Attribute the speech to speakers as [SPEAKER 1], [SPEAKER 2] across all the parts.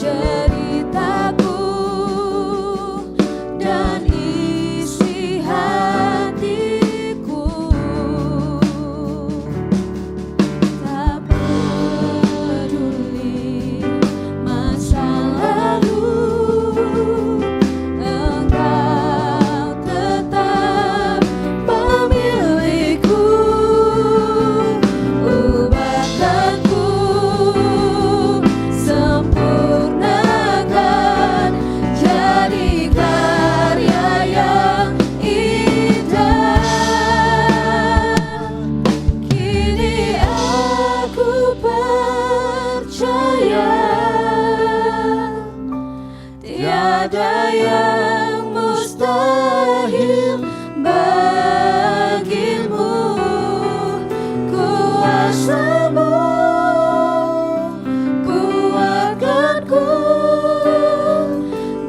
[SPEAKER 1] ceritaku dan isi hatiku. Tak peduli masa lalu, Engkau tetap pemilikku. Ubahkanku, sempurnakan jadi karya yang indah. Kini aku percaya tiada yang mustahil bagimu. Kuasamu kuatkanku,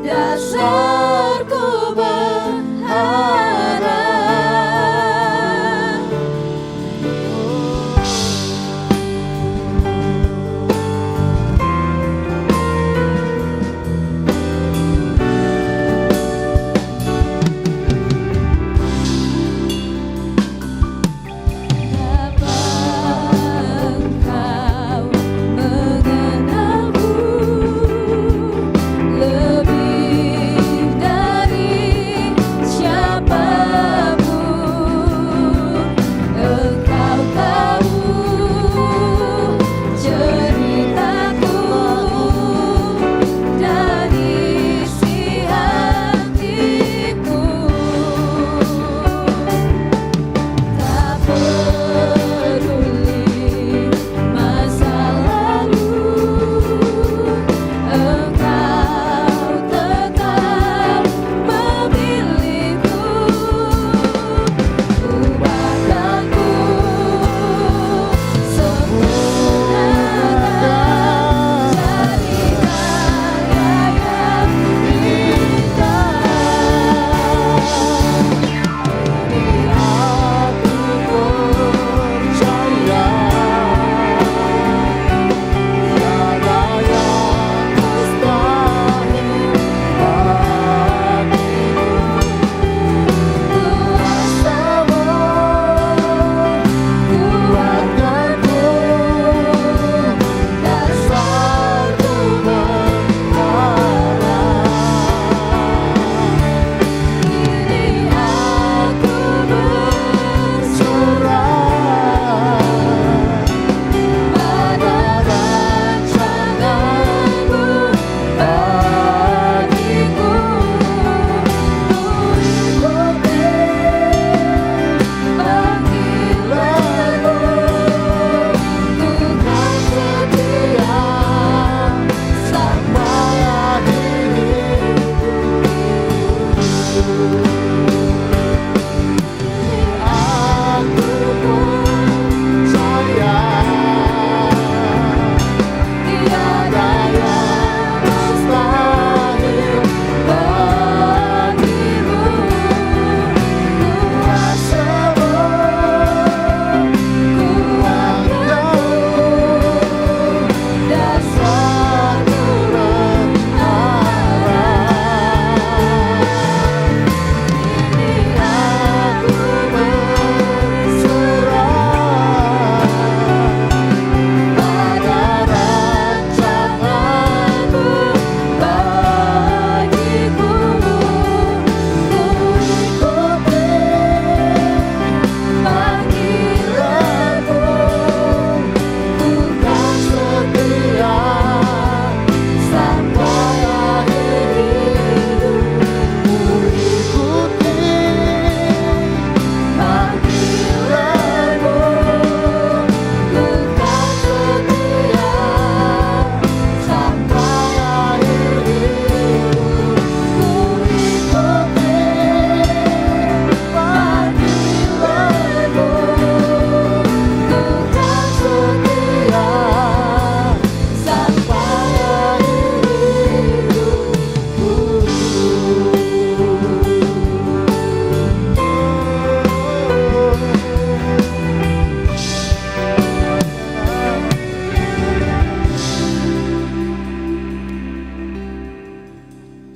[SPEAKER 1] dasarku berharap.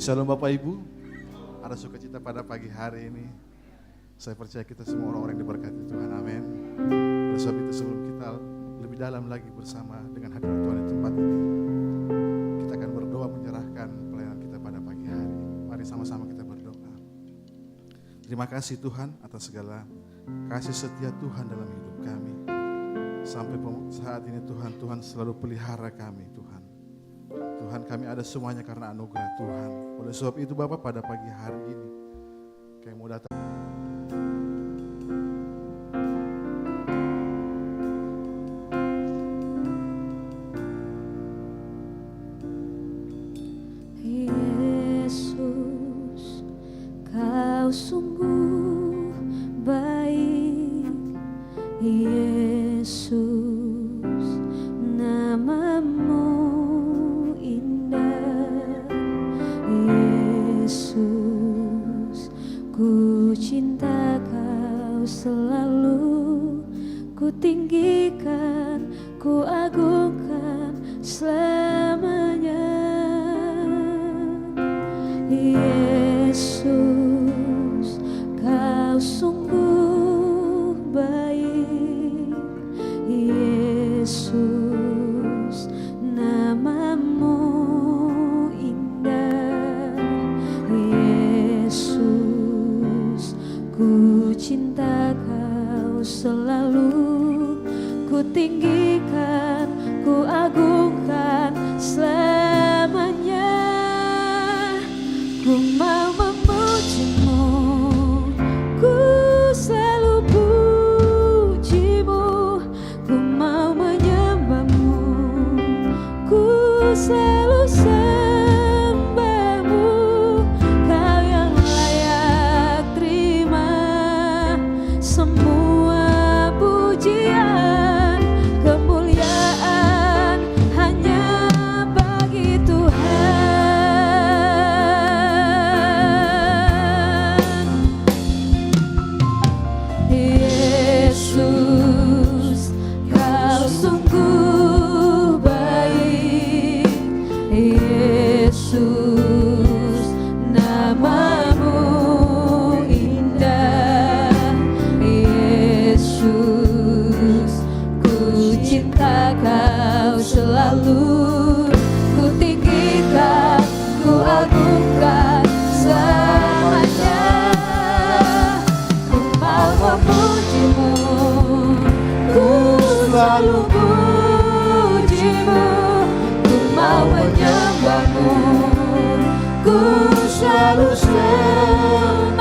[SPEAKER 2] Shalom Bapak Ibu, ada sukacita pada pagi hari ini. Saya percaya kita semua orang-orang yang diberkati Tuhan, amin. Oleh sebab itu sebelum kita lebih dalam lagi bersama dengan hadirat Tuhan di tempat ini, kita akan berdoa menyerahkan pelayanan kita pada pagi hari. Mari sama-sama kita berdoa. Terima kasih Tuhan atas segala kasih setia Tuhan dalam hidup kami. Sampai saat ini Tuhan selalu pelihara kami Tuhan. Tuhan, kami ada semuanya karena anugerah Tuhan. Oleh sebab itu Bapak, pada pagi hari ini kami mau datang.
[SPEAKER 1] Yesus, Kau sungguh baik. Yesus, namamu indah. Yesus, ku cinta Kau selalu, ku tinggikan, ku agungkan selamanya. Yesus, Kau sungguh baik. Yesus, namamu indah. Yesus, ku cinta Kau selalu, ku tinggikan, ku agungkan selamanya. Ku mau memujimu, ku selalu pujimu. Ku mau menyembahmu, ku selalu sembahmu. Kau yang layak terima semua pujian, kemuliaan hanya bagi Tuhan. Yesus, Kau sungguh baik. Yesus, namamu indah. Yesus, ku cinta Kau selalu, ku tinggikan, ku agungkan selamanya. Ku mau memujimu, ku selalu pujimu. Ku mau menyembahmu, ku selalu sembahmu.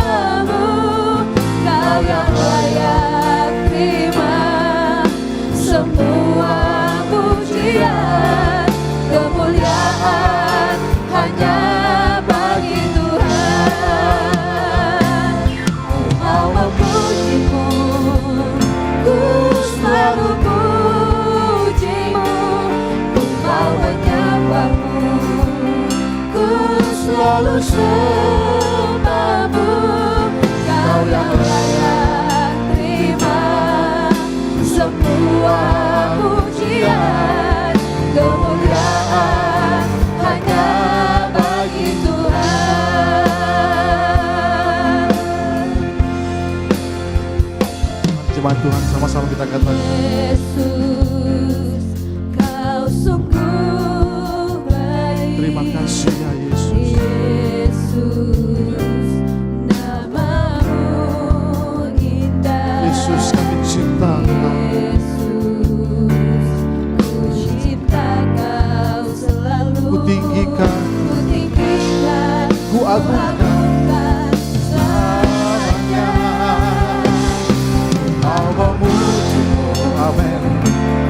[SPEAKER 1] Kau yang layak terima semua pujian, kemuliaan hanya bagi Tuhan. Ku mau memujimu, ku selalu pujimu. Ku mau menyembahmu, ku selalu sembahmu. Kau yang layak terima semua pujian, kemuliaan hanya bagi Tuhan.
[SPEAKER 2] Jemaat Tuhan, sama-sama kita katakan.
[SPEAKER 1] Yesus, Kau sungguh baik.
[SPEAKER 2] Terima kasih ya Yesus.
[SPEAKER 1] Yesus, namamu indah.
[SPEAKER 2] Yesus, kami cinta Engkau.
[SPEAKER 1] Yesus, ku cinta Kau selalu,
[SPEAKER 2] Ku tinggikan,
[SPEAKER 1] ku tinggikan,
[SPEAKER 2] ku agungkan
[SPEAKER 1] selamanya.
[SPEAKER 2] Mau memujimu, amin.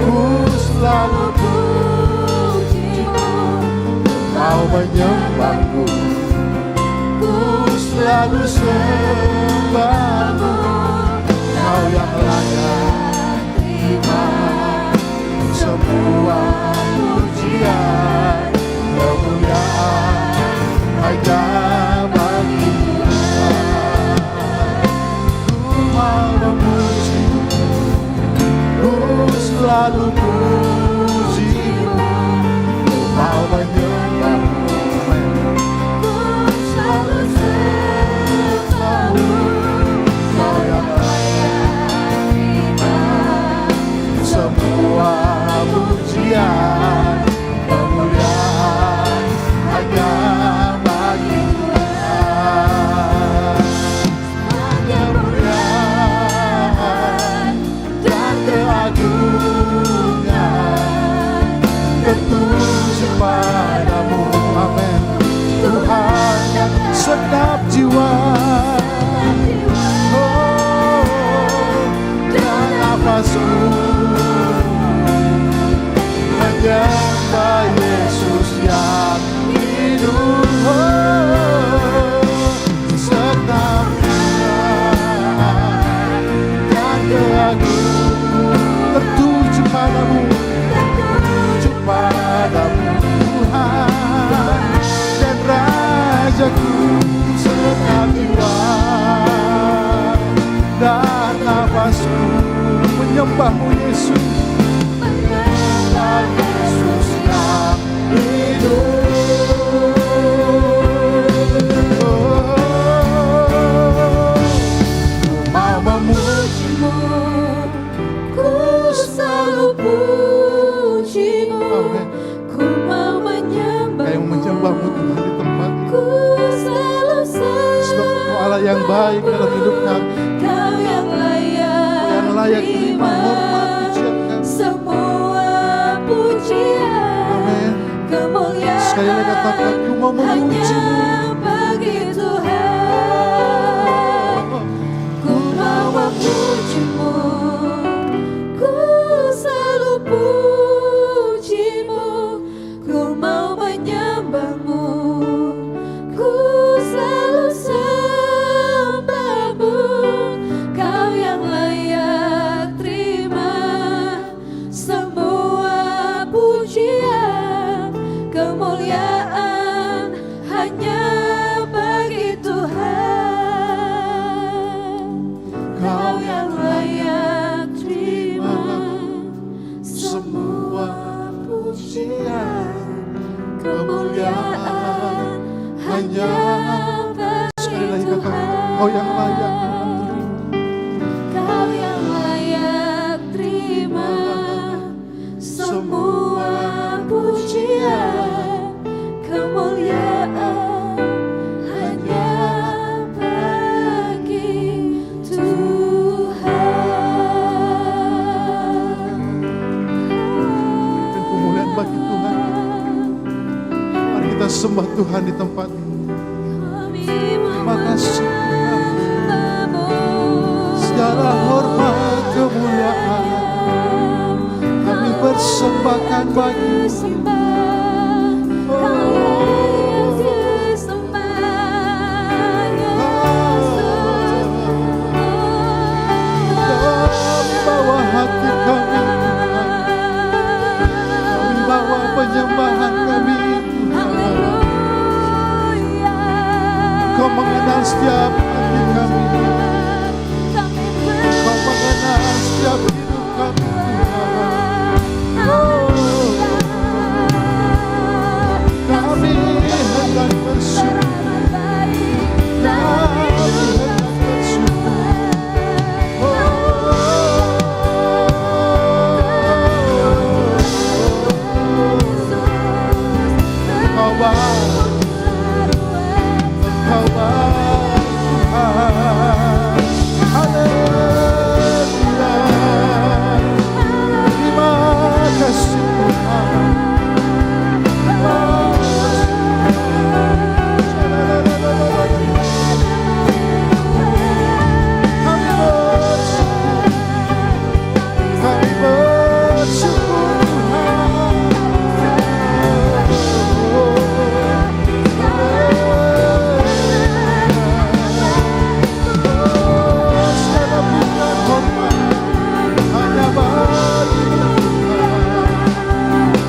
[SPEAKER 2] Ku selalu
[SPEAKER 1] pujimu,
[SPEAKER 2] mau menyembahmu, ku selalu sembahmu. Kau yang layak terima semua pujian, kemuliaan hanya bagi Tuhan. Ku mau memujimu, ku selalu pujimu. Ku mau menyembahmu, yang menyembahmu Tuhan di tempat ini.
[SPEAKER 1] Ku selalu
[SPEAKER 2] Sebab Engkau Allah yang baik dalam hidup kami.
[SPEAKER 1] Kau yang layak
[SPEAKER 2] Terima hormat pujian kami.
[SPEAKER 1] semua pujian.
[SPEAKER 2] Amin.
[SPEAKER 1] Kemuliaan
[SPEAKER 2] Sekali lagi katakan, ku mau memuji-Mu.
[SPEAKER 1] hanya bagi Tuhan. Ku mau memuji-Mu, ku selalu puji-Mu, ku mau menyembah-Mu, ku selalu sembah-Mu. Kau yang layak terima semua pujian. Kemuliaan hanya bagi Tuhan. Kau yang layak terima semua pujian. Kemuliaan hanya
[SPEAKER 2] Sekali
[SPEAKER 1] bagi
[SPEAKER 2] lagi katakan,
[SPEAKER 1] Tuhan.
[SPEAKER 2] Kau yang layak
[SPEAKER 1] Kau yang layak terima semua pujian. Kemuliaan hanya bagi Tuhan.
[SPEAKER 2] berikan kemuliaan bagi Tuhan. Mari kita sembah Tuhan di tempat ini. Terima kasih Tuhan. Segala hormat kemuliaan kami persembahkan bagi-Mu. Kami bawa hati kami Tuhan. Kami bawa penyembahan kami Tuhan. Kau mengenal setiap hati kami. Kau mengenal setiap hidup kami Tuhan. Kami hendak bersyukur. Kami hendak bersyukur. Kau baik, Kau baik Tuhan. Haleluya. Terima kasih Tuhan. Kami bersyukur Tuhan. Segala pujian hormat hanya bagi Tuhan.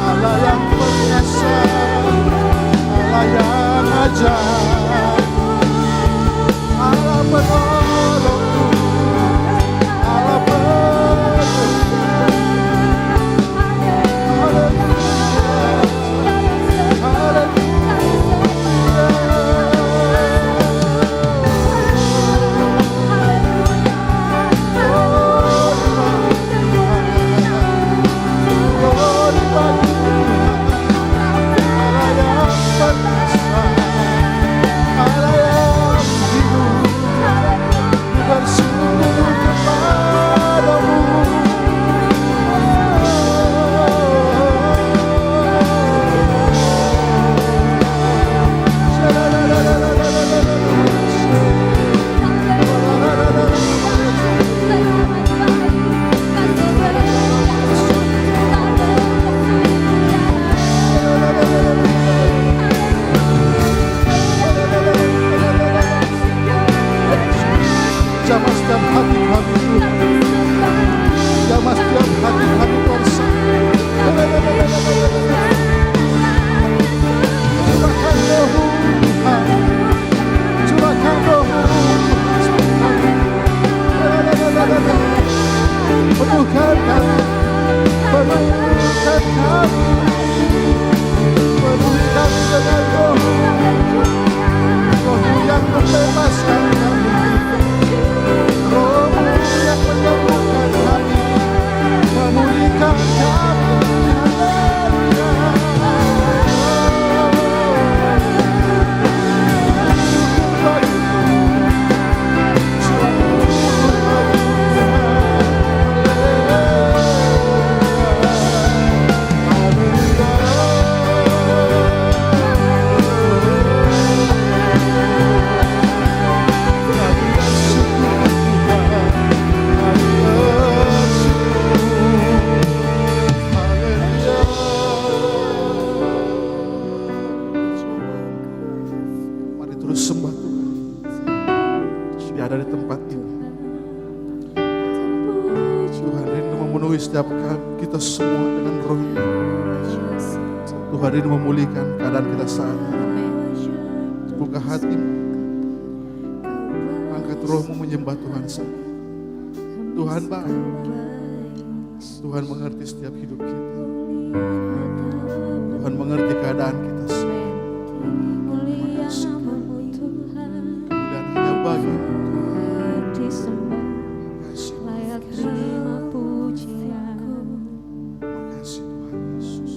[SPEAKER 2] Allah yang perkasa, Allah yang ajaib, Allah penolongku, Allah penyembuh. Glory bagi Tuhan, Allah yang perkasa, terus sembah Tuhan. Dia ada di tempat ini. Tuhan rindu memenuhi setiap kita semua dengan roh-Nya. Tuhan rindu memulihkan keadaan kita saat ini. Buka hatimu, angkat rohmu menyembah Tuhan saat ini. Tuhan baik, Tuhan mengerti setiap hidup kita. Tuhan mengerti keadaan kita semua. Kemuliaan hanya bagi
[SPEAKER 1] layak terima pujian.
[SPEAKER 2] Terima kasih Tuhan Yesus.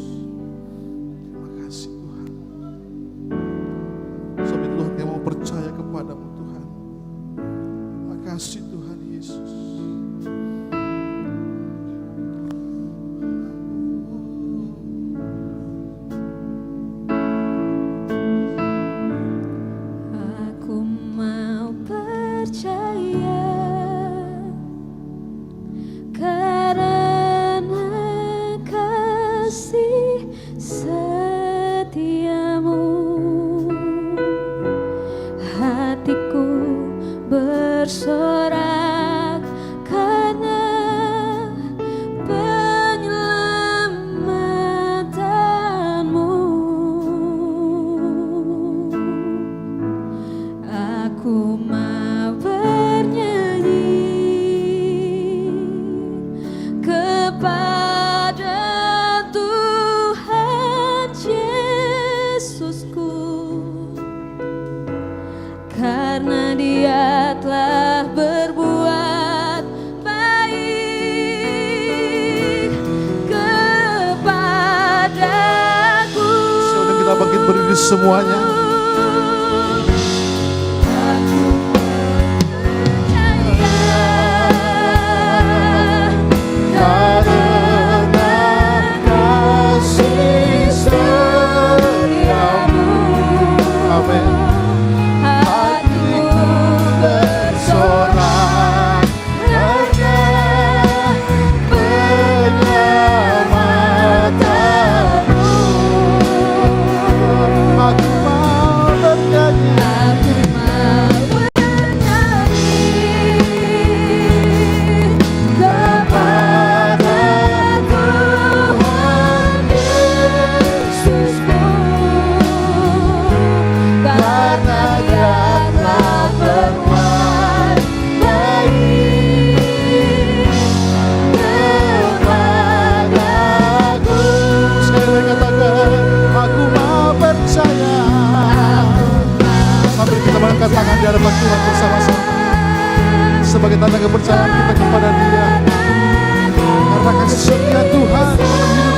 [SPEAKER 2] Terima kasih Tuhan. Sebab itu Tuhan, kami mau percaya kepadamu Tuhan. Terima kasih Tuhan Yesus.
[SPEAKER 1] Aku mau percaya karena kasih setiamu. Hatiku bersorak karena penyelamatanmu. Aku mau bernyanyi kepada Tuhan Yesusku, karena Dia telah berbuat baik kepadaku.
[SPEAKER 2] Sekarang kita bangkit berdiri semuanya. Angkat tangan di hadapan Tuhan bersama-sama sebagai tanda kepercayaan kita kepada Dia, karena kasih setia Tuhan dalam hidup kita.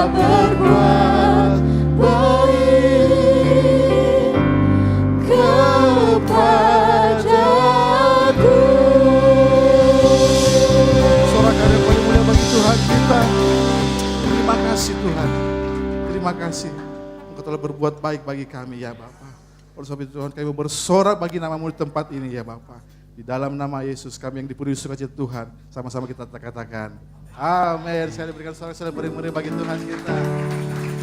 [SPEAKER 2] berbuat baik kepadaku. Sorakan yang paling mulia bagi Tuhan kita. Terima kasih Tuhan. Terima kasih Engkau telah berbuat baik bagi kami ya Bapa. Oleh sebab itu Tuhan, kami bersorak bagi nama-Mu di tempat ini ya Bapa. Di dalam nama Yesus kami yang dipenuhi sukacita Tuhan, sama-sama kita katakan amin. Saya berikan sorak saya beri bagi Tuhan kita.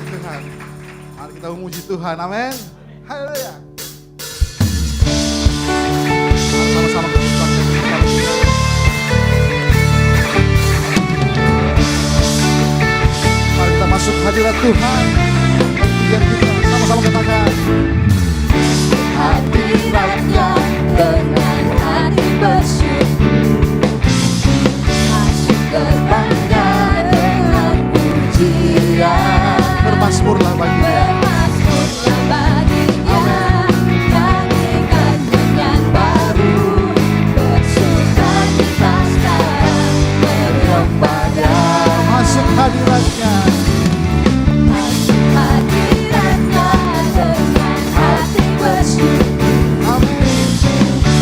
[SPEAKER 2] Tuhan, mari kita memuji Tuhan, amin. Haleluya. Sama-sama kita ucapkan mari kita masuk hadirat Tuhan. Biar kita sama-sama katakan
[SPEAKER 1] hadiratnya dengan hati bersyukur, masuk gerbangnya dengan pujian.
[SPEAKER 2] Bermasmurlah baginya,
[SPEAKER 1] Bermasmurlah baginya, nyanyikan nyanyian baru, bersukacita sekarang berkepada.
[SPEAKER 2] masuk hadiratnya.
[SPEAKER 1] Masuk hadiratnya dengan hati bersyukur,
[SPEAKER 2] Amin.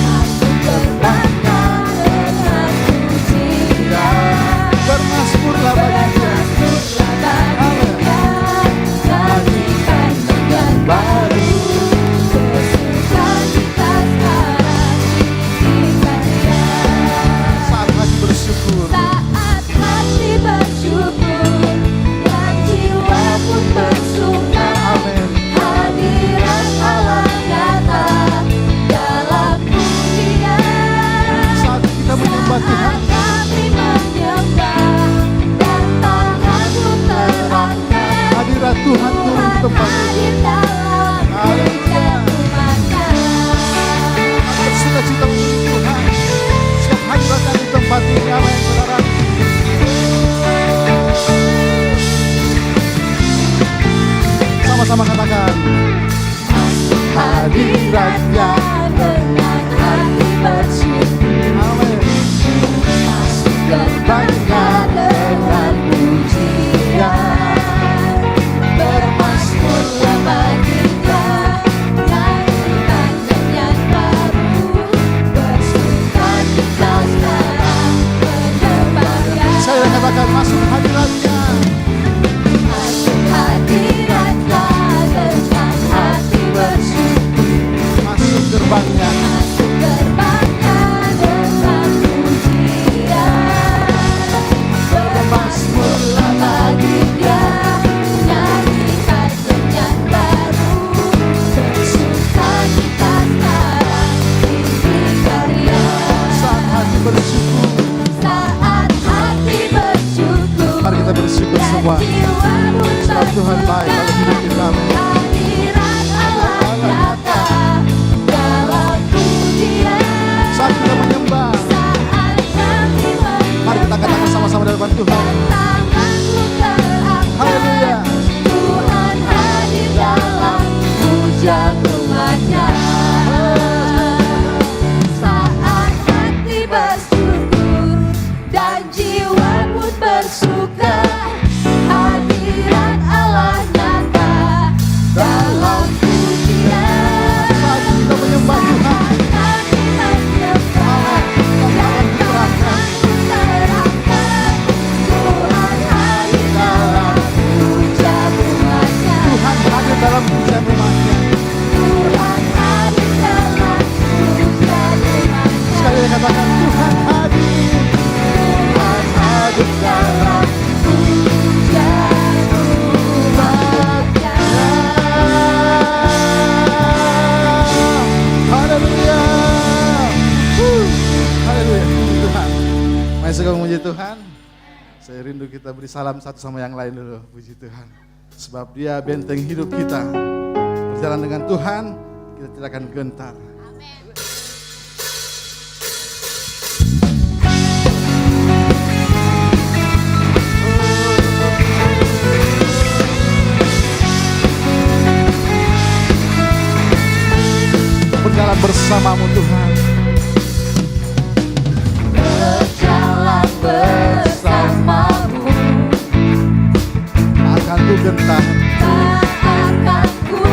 [SPEAKER 1] masuk gerbangnya dengan pujian.
[SPEAKER 2] Bermasmurlah baginya.
[SPEAKER 1] Bermasmurlah baginya, nyanyikan nyanyian baru, bersukacita sekarang tinggikan Dia.
[SPEAKER 2] Saat hati bersyukur,
[SPEAKER 1] Saat hati bersyukur dan jiwa pun bersuka,
[SPEAKER 2] amin.
[SPEAKER 1] hadirat Allah nyata dalam pujian.
[SPEAKER 2] Saat kita menyembah Tuhan,
[SPEAKER 1] Saat kami menyembah dan tanganku terangkat,
[SPEAKER 2] hadirat Tuhan turun di
[SPEAKER 1] Tuhan
[SPEAKER 2] tempat ini.
[SPEAKER 1] hadir dalam pujian umatnya.
[SPEAKER 2] Bersukacita memuji Tuhan. Siap hadiratnya di tempat ini, amin saudara. Sama-sama katakan
[SPEAKER 1] Hadiratnya dengan hati bersyukur,
[SPEAKER 2] amin.
[SPEAKER 1] masuk gerbangnya dengan pujian. Bermasmurlah baginya, nyanyikan nyanyian baru, bersukacita sekarang berbahagia.
[SPEAKER 2] Saya katakan masuk hadiratnya.
[SPEAKER 1] Masuk hadiratnya dengan hati bersyukur,
[SPEAKER 2] Masuk gerbangnya.
[SPEAKER 1] masuk gerbangnya dengan pujian. Bermasmurlah baginya, nyanyikan nyanyian baru, bersukacita sekarang tinggikan Dia.
[SPEAKER 2] Saat hati bersyukur,
[SPEAKER 1] Saat hati bersyukur,
[SPEAKER 2] mari kita bersyukur
[SPEAKER 1] dan
[SPEAKER 2] semua.
[SPEAKER 1] jiwa pun
[SPEAKER 2] Sebab Tuhan baik dalam hidup kita, amin.
[SPEAKER 1] hadirat Allah nyata dalam pujian.
[SPEAKER 2] Saat kita menyembah,
[SPEAKER 1] Saat kami
[SPEAKER 2] mari kita katakan sama-sama di depan Tuhan.
[SPEAKER 1] tanganku terangkat,
[SPEAKER 2] Haleluya.
[SPEAKER 1] Tuhan hadir dalam pujian umatnya. Saat hati bersyukur dan jiwa pun bersuka, hadirat Allah nyata dalam pujian.
[SPEAKER 2] Saat kita menyembah Tuhan,
[SPEAKER 1] Kami menyembah dan tanganku terangkat, Tuhan hadir dalam pujian umatnya.
[SPEAKER 2] Tuhan hadir dalam pujian rumahnya.
[SPEAKER 1] Tuhan hadir dalam pujian umatnya.
[SPEAKER 2] Sekali lagi katakan Tuhan hadir.
[SPEAKER 1] Tuhan hadir dalam pujian umatnya.
[SPEAKER 2] Haleluya. Haleluya. Puji Tuhan. Mari sekali memuji Tuhan. Saya rindu kita beri salam satu sama yang lain dulu. Puji Tuhan. Sebab Dia benteng hidup kita. Berjalan dengan Tuhan, kita tidak akan gentar. Berjalan bersamamu Tuhan.
[SPEAKER 1] Berjalan bersamamu,
[SPEAKER 2] gentar.
[SPEAKER 1] Tak akan ku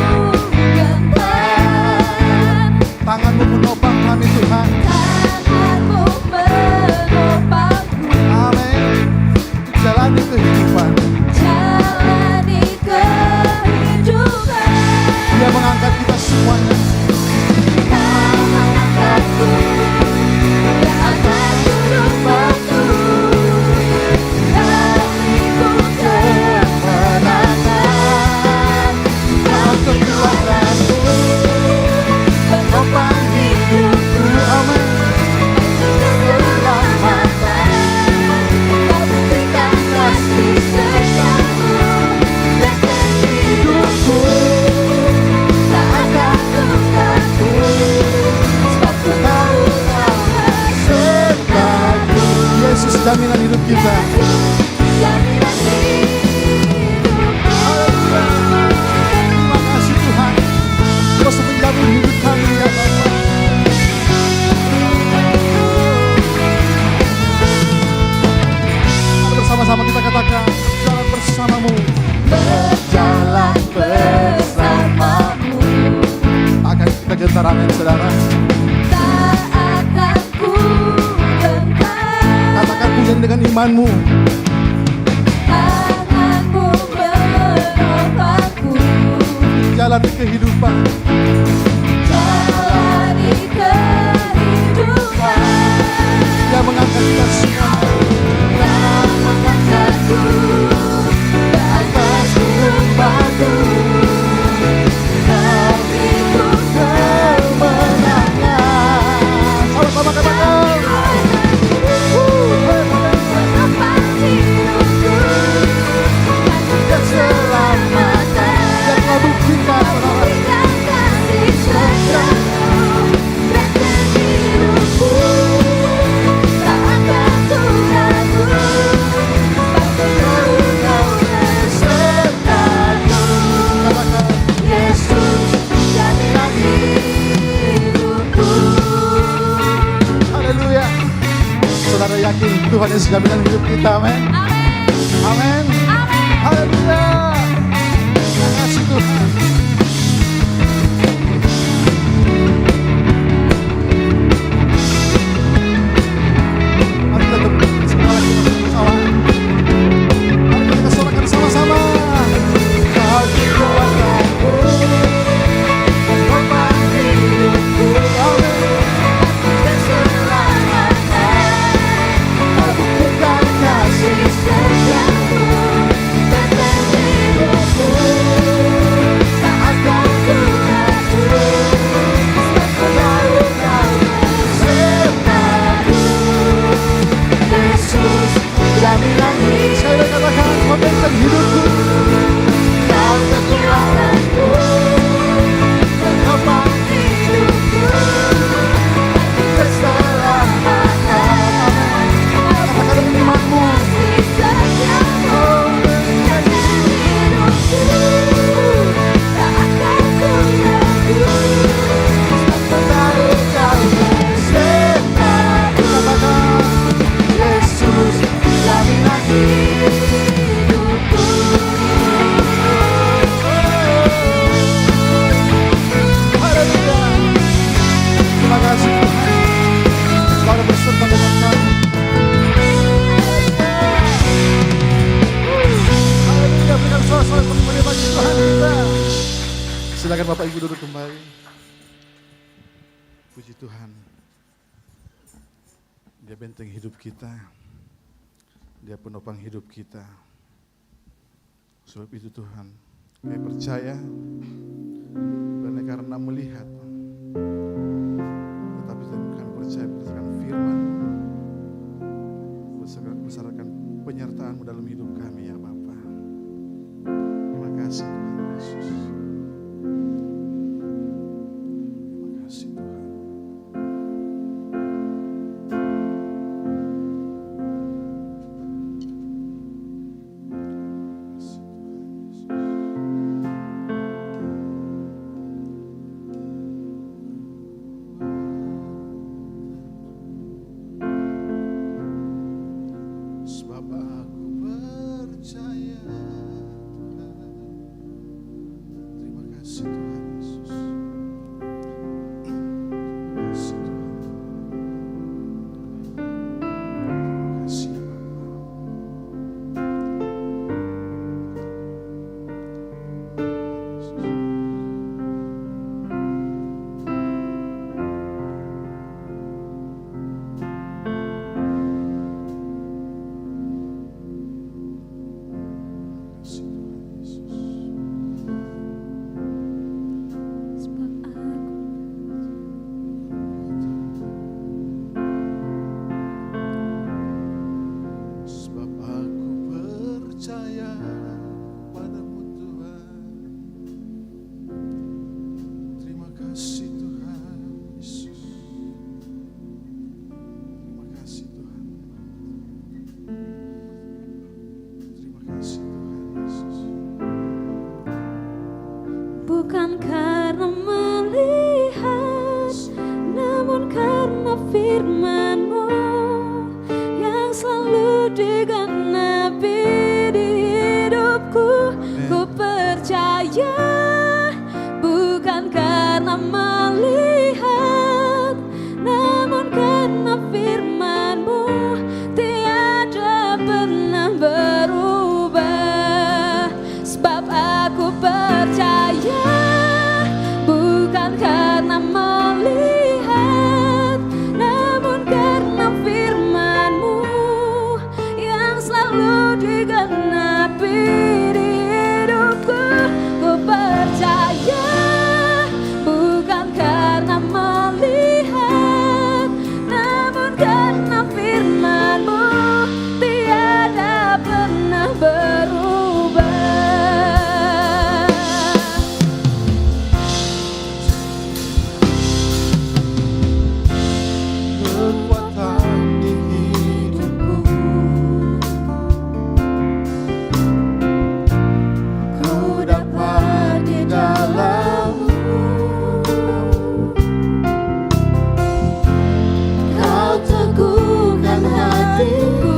[SPEAKER 1] gentar.
[SPEAKER 2] Tanganmu menopang kami Tuhan.
[SPEAKER 1] Tanganmu menopangku.
[SPEAKER 2] Amin. Jalani kehidupan.
[SPEAKER 1] Jalani kehidupan.
[SPEAKER 2] Dia mengangkat kita semuanya.
[SPEAKER 1] Kau mengangkatku di atas gunung batu. Kau ikut kemenangan. Kau kekuatanku menopang hidupku.
[SPEAKER 2] Amin.
[SPEAKER 1] Keselamatan. Kau buktikan kasih setiamu dan hidupku. Tak akan ku takut, sebab ku tahu Kau besertaku.
[SPEAKER 2] Yesus jaminan hidup kita.
[SPEAKER 1] Jaminan hidupku.
[SPEAKER 2] Terima kasih Tuhan. Kau sudah menjamin hidup kami ya Bapa. Mari bersama-sama kita katakan, jalan bersamamu.
[SPEAKER 1] Berjalan bersamamu.
[SPEAKER 2] Akan kita gentar, amin saudara.
[SPEAKER 1] Tak akan ku gentar.
[SPEAKER 2] Katakan pujian dengan imanmu.
[SPEAKER 1] Tanganmu menopangku.
[SPEAKER 2] Jalan kehidupan.
[SPEAKER 1] Jalani kehidupan.
[SPEAKER 2] Dia mengangkat kita semua.
[SPEAKER 1] Kau mengangkatku di atas gunung batu. Kau ikut kemenangan.
[SPEAKER 2] Sama-sama katakan.
[SPEAKER 1] Menopang hidupku. Keselamatan.
[SPEAKER 2] Yang kau buktikan saudara.
[SPEAKER 1] Berikan kasih setiamu dan hidupku. Tak akan ku ragu, sebab ku tahu Kau besertaku.
[SPEAKER 2] Katakan.
[SPEAKER 1] Yesus, jaminan hidupku.
[SPEAKER 2] Haleluya. Saudara yakin Tuhan Yesus jaminan hidup kita, amin.
[SPEAKER 1] Amin.
[SPEAKER 2] Amin.
[SPEAKER 1] Amin.
[SPEAKER 2] Haleluya. Terima kasih Tuhan. Mari kita semangat kita bersama. Mari kita sorakan sama-sama. Kau kekuatanku,
[SPEAKER 1] Menopang hidupku.
[SPEAKER 2] amin.
[SPEAKER 1] Keselamatan. Kau buktikan kasih setiamu dan hidupku. Tak akan ku ragu, sebab ku tahu Kau besertaku. Yesus, jaminan
[SPEAKER 2] Saya katakan komitmen hidupku.
[SPEAKER 1] Kau kekuatanku, menopang hidupku. Keselamatan.
[SPEAKER 2] Katakan dengan imanmu.
[SPEAKER 1] Kasih setiamu dan hidupku. Tak akan ku ragu, sebab ku tahu Kau besertaku.
[SPEAKER 2] Katakan.
[SPEAKER 1] Yesus, jaminan hidupku.
[SPEAKER 2] Haleluya. Terima kasih Tuhan. Saudara berserta dengan kami. Haleluya. Berikan suara-suara puji bagi Tuhan kita. Silakan Bapak Ibu duduk kembali. Puji Tuhan. Dia benteng hidup kita. Dia penopang hidup kita. Sebab itu Tuhan, kami percaya bukan karena melihat, tetapi kami percaya berdasarkan firman, berdasarkan penyertaan-Mu dalam hidup kami ya Bapa. Terima kasih Tuhan Yesus. Terima kasih Tuhan. Sebab aku percaya
[SPEAKER 1] firman-Mu yang selalu digenapi di hidupku. Ku percaya bukan karena melihat, namun karena firman-Mu tiada pernah berubah. Sebab aku percaya bukan karena melihat, namun karena firman-Mu yang selalu digenapi di hidupku. Ku percaya bukan karena melihat, namun karena firman-Mu tiada pernah berubah.
[SPEAKER 2] Kekuatan di hidupku,
[SPEAKER 1] Ku dapat di dalam-Mu, Kau teguhkan hatiku.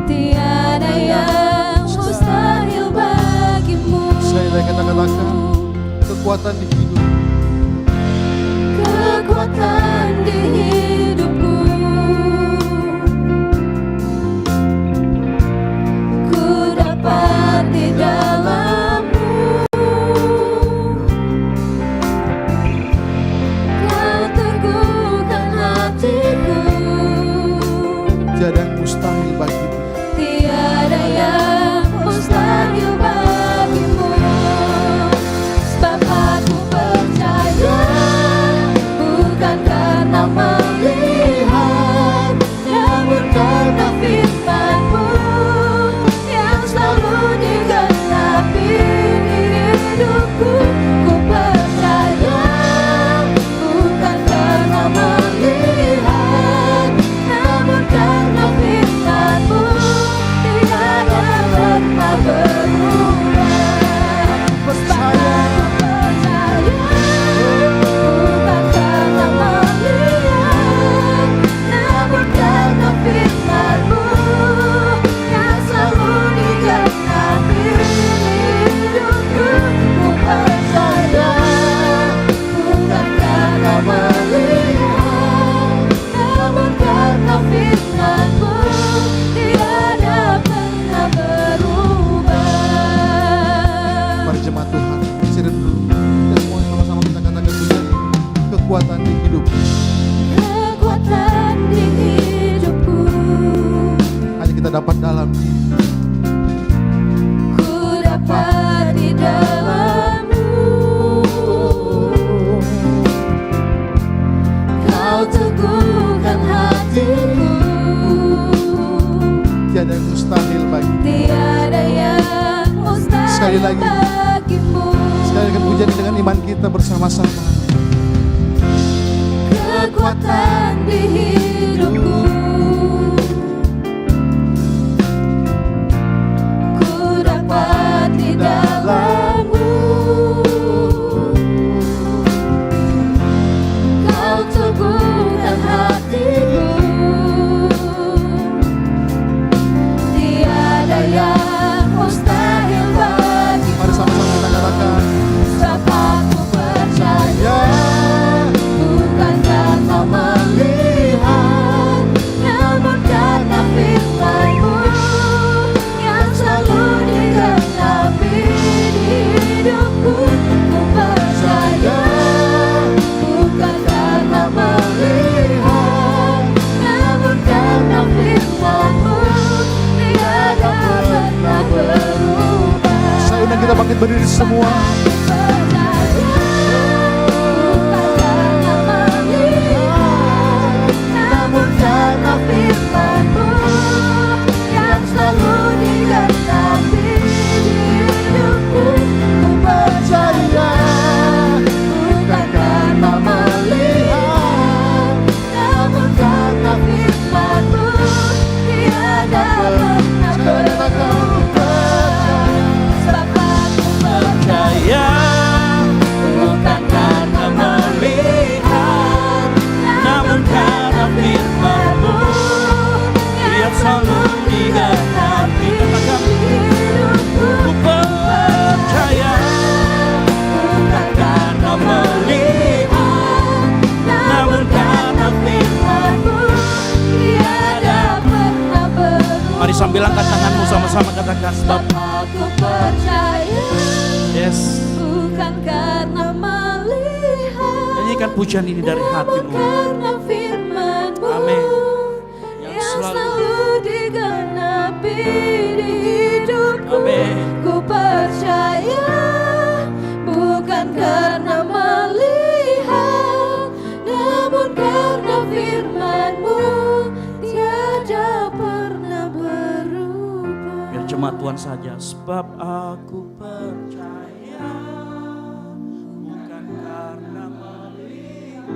[SPEAKER 1] Tiada yang mustahil bagimu.
[SPEAKER 2] saya lagi katakan kekuatan di hidup,
[SPEAKER 1] Kekuatan di hidupku, ku dapat di dalam-Mu. Kau teguhkan hatiku.
[SPEAKER 2] tiada yang mustahil bagimu.
[SPEAKER 1] Tiada yang mustahil bagimu. Sebab aku percaya bukan karena melihat, namun karena firman-Mu yang selalu digenapi di hidupku. Ku percaya bukan karena melihat, namun karena firman-Mu tiada pernah berubah.
[SPEAKER 2] Percaya.
[SPEAKER 1] Bukan karena melihat, namun karena firman-Mu yang selalu digenapi hidupku. Ku percaya bukan karena melihat, namun karena firman-Mu tiada pernah berubah.
[SPEAKER 2] Mari jemaat Tuhan, sirin dulu. Kita semuanya sama-sama kita katakan Tuhan, kekuatan di hidup.
[SPEAKER 1] Kekuatan di hidupku,
[SPEAKER 2] Hanya kita dapat dalam
[SPEAKER 1] ku dapat di dalam-Mu. Kau teguhkan hatiku.
[SPEAKER 2] tiada yang mustahil bagi.
[SPEAKER 1] Tiada yang mustahil
[SPEAKER 2] Sekali lagi.
[SPEAKER 1] bagimu.
[SPEAKER 2] Sekali lagi pujian dengan iman kita bersama-sama.
[SPEAKER 1] Kekuatan di hidupku, ku dapat di dalam-Mu. Kau teguhkan hatiku. Tiada yang mustahil bagimu.
[SPEAKER 2] Mari sama-sama kita katakan.
[SPEAKER 1] Sebab aku percaya
[SPEAKER 2] Ya,
[SPEAKER 1] bukan karena melihat,
[SPEAKER 3] Sambil angkat tanganmu sama-sama katakan sebab
[SPEAKER 1] aku percaya.
[SPEAKER 3] yes.
[SPEAKER 1] Bukan karena melihat,
[SPEAKER 3] Nyanyikan pujian ini dari
[SPEAKER 1] namun
[SPEAKER 3] hatimu.
[SPEAKER 1] karena firman-Mu
[SPEAKER 3] Amin.
[SPEAKER 1] yang selalu digenapi di hidupku.
[SPEAKER 3] Amin.
[SPEAKER 1] Ku percaya bukan karena melihat, namun karena firman-Mu tiada pernah berubah.
[SPEAKER 3] Biar jemaat Tuhan saja. Sebab aku percaya bukan karena melihat.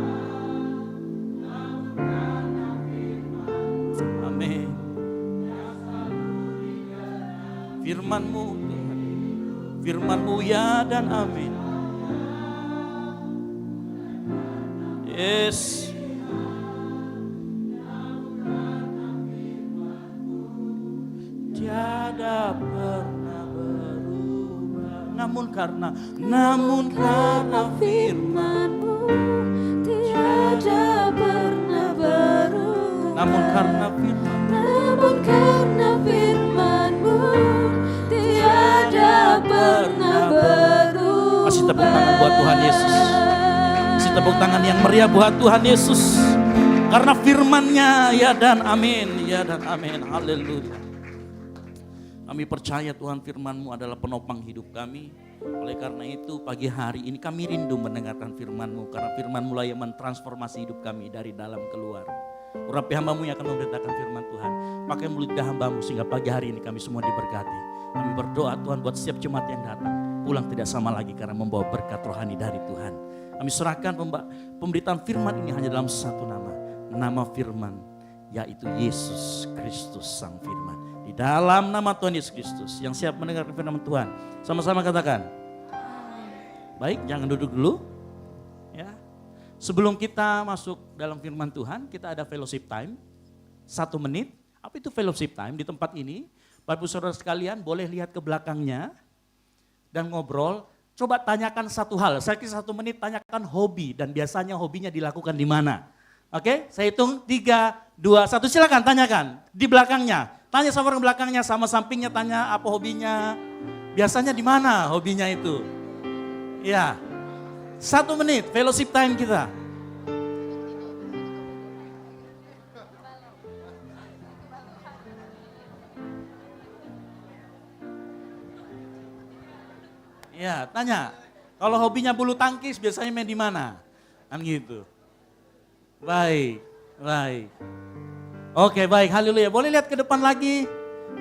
[SPEAKER 3] Amin. Firman-Mu Tuhan. Firman-Mu ya dan amin. Yes. Tiada pernah berubah. Namun karena
[SPEAKER 1] firman-Mu tiada pernah berubah.
[SPEAKER 3] namun karena
[SPEAKER 1] firman-Mu tiada pernah berubah.
[SPEAKER 3] Kasih tepuk tangan buat Tuhan Yesus. Kasih tepuk tangan yang meriah buat Tuhan Yesus. Karena firman-Nya ya dan amin, ya dan amin. Haleluya. Kami percaya Tuhan firman-Mu adalah penopang hidup kami. Oleh karena itu pagi hari ini kami rindu mendengarkan firman-Mu. Karena firman-Mu lah yang mentransformasi hidup kami dari dalam keluar. Urapi hamba-Mu yang akan memberitakan firman Tuhan. Pakai mulut lidah hamba-Mu sehingga pagi hari ini kami semua diberkati. Kami berdoa Tuhan buat setiap jemaat yang datang. Pulang tidak sama lagi karena membawa berkat rohani dari Tuhan. Kami serahkan pemberitaan firman ini hanya dalam satu nama. Nama firman yaitu Yesus Kristus Sang Firman. Di dalam nama Tuhan Yesus Kristus yang siap mendengar firman Tuhan. Sama-sama katakan. Baik, jangan duduk dulu. Ya. Sebelum kita masuk dalam firman Tuhan, kita ada fellowship time. 1 menit. Apa itu fellowship time di tempat ini? Bapak Ibu Saudara sekalian boleh lihat ke belakangnya dan ngobrol. Coba tanyakan satu hal. Saya kira 1 menit tanyakan hobi dan biasanya hobinya dilakukan di mana. Oke, saya hitung 3, 2, 1. Silakan tanyakan di belakangnya. Tanya sama orang belakangnya, sama sampingnya tanya apa hobinya. Biasanya di mana hobinya itu? Ya, 1 menit fellowship time kita. Ya, tanya. Kalau hobinya bulu tangkis biasanya main di mana? Kan gitu. Baik, baik. Oke, baik. Haleluya. Boleh lihat ke depan lagi.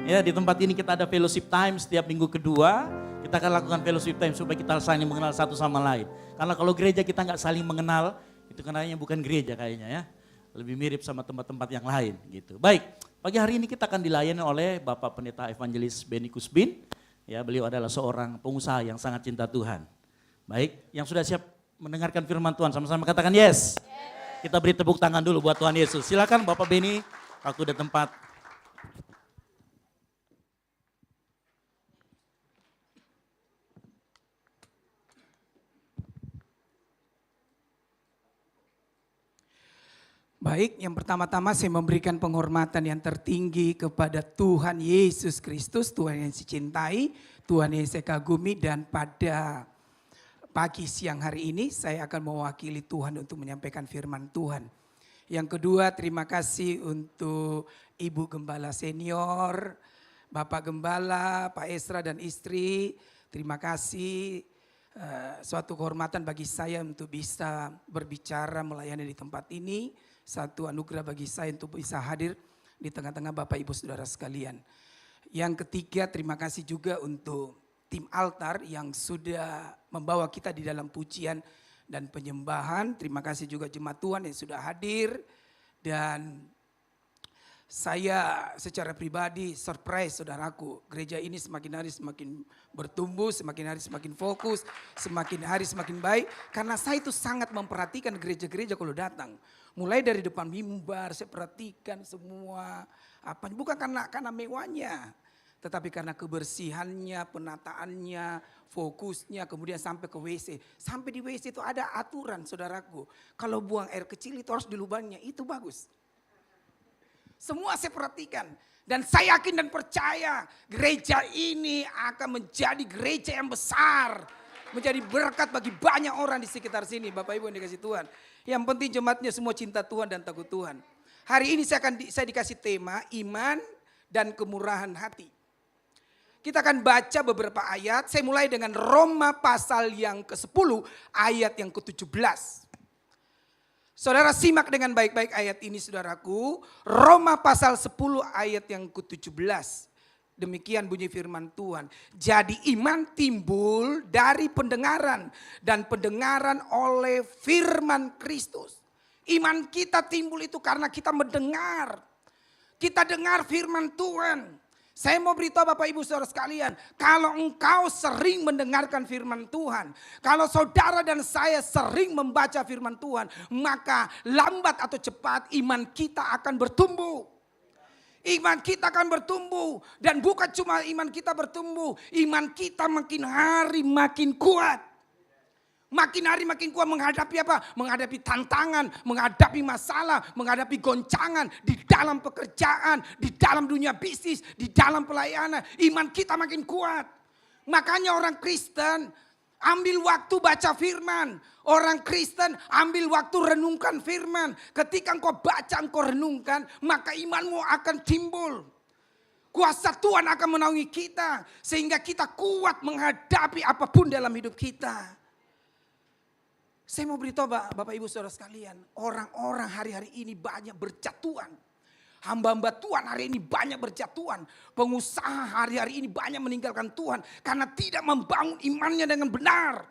[SPEAKER 3] Ya, di tempat ini kita ada fellowship time setiap minggu kedua. Kita akan lakukan fellowship time supaya kita saling mengenal satu sama lain. Karena kalau gereja kita nggak saling mengenal, itu kayaknya bukan gereja kayaknya ya. Lebih mirip sama tempat-tempat yang lain gitu. Baik, pagi hari ini kita akan dilayani oleh Bapak Pendeta Evangelis Benny Kusbin. Ya, beliau adalah seorang pengusaha yang sangat cinta Tuhan. Baik, yang sudah siap mendengarkan firman Tuhan sama-sama katakan yes. Kita beri tepuk tangan dulu buat Tuhan Yesus. Silakan Bapak Benny, waktu dan tempat.
[SPEAKER 4] Baik, yang pertama-tama saya memberikan penghormatan yang tertinggi kepada Tuhan Yesus Kristus, Tuhan yang saya cintai, Tuhan yang saya kagumi, dan pada pagi siang hari ini saya akan mewakili Tuhan untuk menyampaikan firman Tuhan. Yang kedua, terima kasih untuk Ibu Gembala Senior, Bapak Gembala, Pak Esra dan istri. Terima kasih, suatu kehormatan bagi saya untuk bisa berbicara melayani di tempat ini. Satu anugerah bagi saya untuk bisa hadir di tengah-tengah Bapak Ibu Saudara sekalian. Yang ketiga, terima kasih juga untuk tim altar yang sudah membawa kita di dalam pujian dan penyembahan. Terima kasih juga jemaat Tuhan yang sudah hadir. Dan saya secara pribadi surprise saudaraku. Gereja ini semakin hari semakin bertumbuh, semakin hari semakin fokus, semakin hari semakin baik. Karena saya itu sangat memperhatikan gereja-gereja kalau datang. Mulai dari depan mimbar saya perhatikan semua. Bukan karena mewahnya. Tetapi karena kebersihannya, penataannya, fokusnya, kemudian sampai ke WC. Sampai di WC itu ada aturan saudaraku. Kalau buang air kecil itu harus di lubangnya, itu bagus. Semua saya perhatikan. Dan saya yakin dan percaya gereja ini akan menjadi gereja yang besar. Menjadi berkat bagi banyak orang di sekitar sini. Bapak Ibu yang dikasih Tuhan. Yang penting jemaatnya semua cinta Tuhan dan takut Tuhan. Hari ini saya dikasih tema iman dan kemurahan hati. Kita akan baca beberapa ayat. Saya mulai dengan Roma pasal yang ke-10 ayat yang ke-17. Saudara simak dengan baik-baik ayat ini saudaraku. Roma pasal 10 ayat yang ke-17. Demikian bunyi firman Tuhan. Jadi iman timbul dari pendengaran dan pendengaran oleh firman Kristus. Iman kita timbul itu karena kita mendengar. Kita dengar firman Tuhan. Saya mau beritahu Bapak Ibu Saudara sekalian, kalau engkau sering mendengarkan firman Tuhan, kalau saudara dan saya sering membaca firman Tuhan, maka lambat atau cepat iman kita akan bertumbuh. Iman kita akan bertumbuh dan bukan cuma iman kita bertumbuh, iman kita makin hari makin kuat. Makin hari makin kuat menghadapi apa? Menghadapi tantangan, menghadapi masalah, menghadapi goncangan di dalam pekerjaan, di dalam dunia bisnis, di dalam pelayanan. Iman kita makin kuat. Makanya orang Kristen ambil waktu baca firman. Orang Kristen ambil waktu renungkan firman. Ketika engkau baca, engkau renungkan, maka imanmu akan timbul. Kuasa Tuhan akan menaungi kita sehingga kita kuat menghadapi apapun dalam hidup kita. Saya mau beritahu Bapak Ibu Saudara sekalian, orang-orang hari-hari ini banyak berjatuhan. Hamba-hamba Tuhan hari ini banyak berjatuhan. Pengusaha hari-hari ini banyak meninggalkan Tuhan karena tidak membangun imannya dengan benar.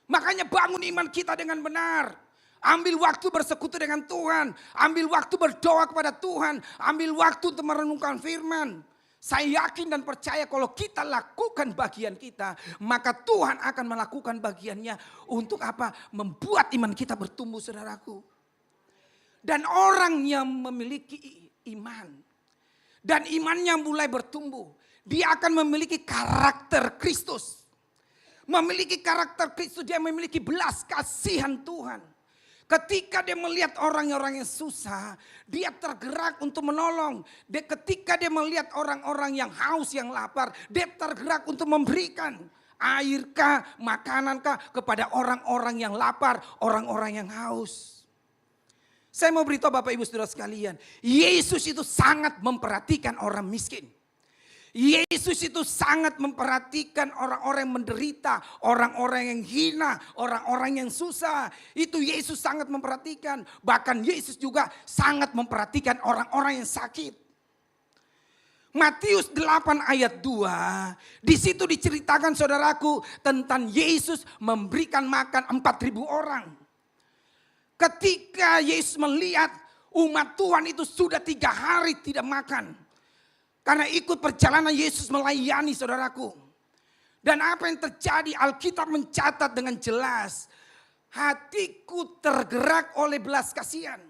[SPEAKER 4] Makanya bangun iman kita dengan benar. Ambil waktu bersekutu dengan Tuhan. Ambil waktu berdoa kepada Tuhan. Ambil waktu untuk merenungkan firman. Saya yakin dan percaya kalau kita lakukan bagian kita, maka Tuhan akan melakukan bagiannya untuk apa? Membuat iman kita bertumbuh, saudaraku. Dan orang yang memiliki iman dan imannya mulai bertumbuh, dia akan memiliki karakter Kristus. Memiliki karakter Kristus, dia memiliki belas kasihan Tuhan. Ketika dia melihat orang-orang yang susah, dia tergerak untuk menolong. Ketika dia melihat orang-orang yang haus, yang lapar, dia tergerak untuk memberikan airkah, makanankah kepada orang-orang yang lapar, orang-orang yang haus. Saya mau beritahu Bapak Ibu Saudara sekalian, Yesus itu sangat memperhatikan orang miskin. Yesus itu sangat memperhatikan orang-orang yang menderita, orang-orang yang hina, orang-orang yang susah. Itu Yesus sangat memperhatikan. Bahkan Yesus juga sangat memperhatikan orang-orang yang sakit. Matius 8 ayat 2, di situ diceritakan saudaraku tentang Yesus memberikan makan 4.000 orang. Ketika Yesus melihat umat Tuhan itu sudah 3 hari tidak makan. Karena ikut perjalanan Yesus melayani saudaraku. Dan apa yang terjadi, Alkitab mencatat dengan jelas. Hatiku tergerak oleh belas kasihan.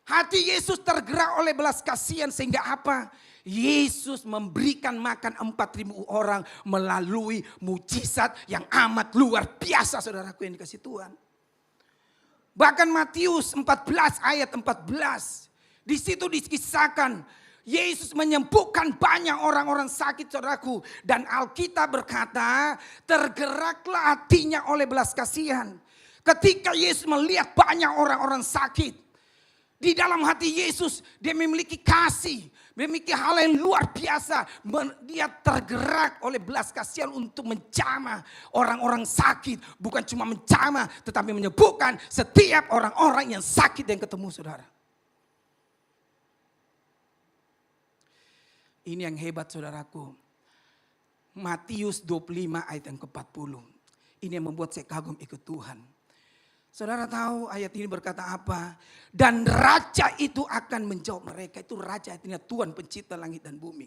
[SPEAKER 4] Hati Yesus tergerak oleh belas kasihan sehingga apa? Yesus memberikan makan 4.000 orang melalui mujizat yang amat luar biasa saudaraku yang dikasih Tuhan. Bahkan Matius 14 ayat 14. Di situ dikisahkan Yesus menyembuhkan banyak orang-orang sakit saudaraku. Dan Alkitab berkata tergeraklah hatinya oleh belas kasihan. Ketika Yesus melihat banyak orang-orang sakit. Di dalam hati Yesus dia memiliki kasih. Memiliki hal yang luar biasa. Dia tergerak oleh belas kasihan untuk menjamah orang-orang sakit. Bukan cuma menjamah tetapi menyembuhkan setiap orang-orang yang sakit yang ketemu saudara. Ini yang hebat saudaraku. Matius 25 ayat yang ke-40. Ini yang membuat saya kagum ikut Tuhan. Saudara tahu ayat ini berkata apa? Dan raja itu akan menjawab mereka. Itu raja artinya Tuhan pencipta langit dan bumi.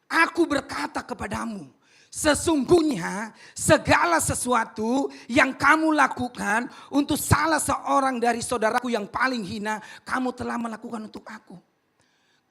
[SPEAKER 4] Aku berkata kepadamu, sesungguhnya segala sesuatu yang kamu lakukan untuk salah seorang dari saudaraku yang paling hina, kamu telah melakukan untuk aku.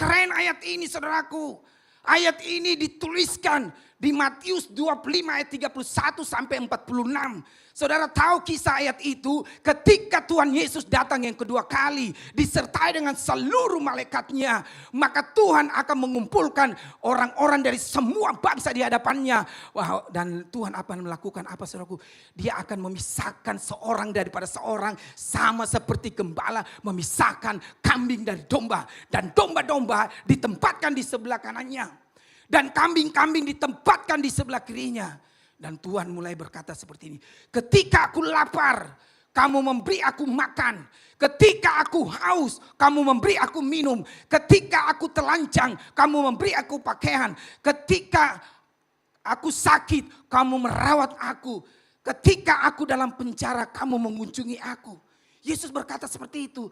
[SPEAKER 4] Keren ayat ini saudaraku. Ayat ini dituliskan Di Matius 25 ayat 31 sampai 46. Saudara tahu kisah ayat itu ketika Tuhan Yesus datang yang kedua kali disertai dengan seluruh malaikatnya. Maka Tuhan akan mengumpulkan orang-orang dari semua bangsa di hadapannya. Wow, dan Tuhan akan melakukan apa saudaraku? Dia akan memisahkan seorang daripada seorang sama seperti gembala memisahkan kambing dari domba. Dan domba-domba ditempatkan di sebelah kanannya. Dan kambing-kambing ditempatkan di sebelah kirinya. Dan Tuhan mulai berkata seperti ini. Ketika aku lapar, kamu memberi aku makan. Ketika aku haus, kamu memberi aku minum. Ketika aku telanjang, kamu memberi aku pakaian. Ketika aku sakit, kamu merawat aku. Ketika aku dalam penjara, kamu mengunjungi aku. Yesus berkata seperti itu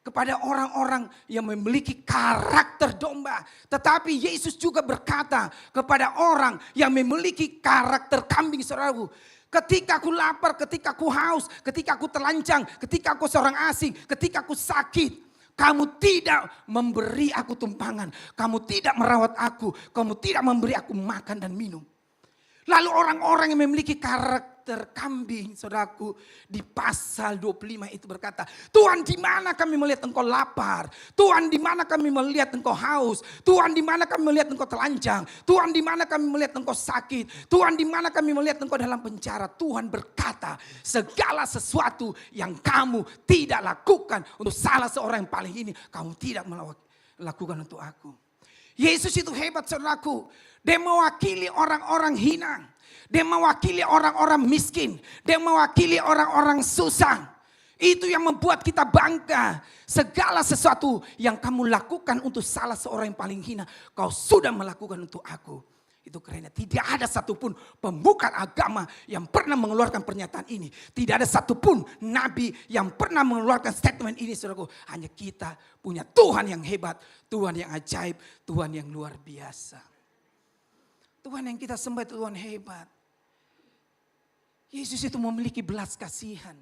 [SPEAKER 4] kepada orang-orang yang memiliki karakter domba. Tetapi Yesus juga berkata kepada orang yang memiliki karakter kambing, saudaraku. Ketika aku lapar, ketika aku haus, ketika aku telanjang, ketika aku seorang asing, ketika aku sakit, kamu tidak memberi aku tumpangan. Kamu tidak merawat aku. Kamu tidak memberi aku makan dan minum. Lalu orang-orang yang memiliki karakter kambing, saudaraku, di pasal 25 itu berkata, Tuhan, di mana kami melihat engkau lapar? Tuhan, di mana kami melihat engkau haus? Tuhan, di mana kami melihat engkau telanjang? Tuhan, di mana kami melihat engkau sakit? Tuhan, di mana kami melihat engkau dalam penjara? Tuhan berkata, segala sesuatu yang kamu tidak lakukan untuk salah seorang yang paling ini, kamu tidak melakukan untuk aku. Yesus itu hebat, saudaraku. Dia mewakili orang-orang hina. Dia mewakili orang-orang miskin. Dia mewakili orang-orang susah. Itu yang membuat kita bangga. Segala sesuatu yang kamu lakukan untuk salah seorang yang paling hina, kau sudah melakukan untuk aku. Itu kerennya. Tidak ada satupun pembuka agama yang pernah mengeluarkan pernyataan ini. Tidak ada satupun nabi yang pernah mengeluarkan statement ini, saudaraku. Hanya kita punya Tuhan yang hebat, Tuhan yang ajaib, Tuhan yang luar biasa. Tuhan yang kita sembah itu Tuhan hebat. Yesus itu memiliki belas kasihan.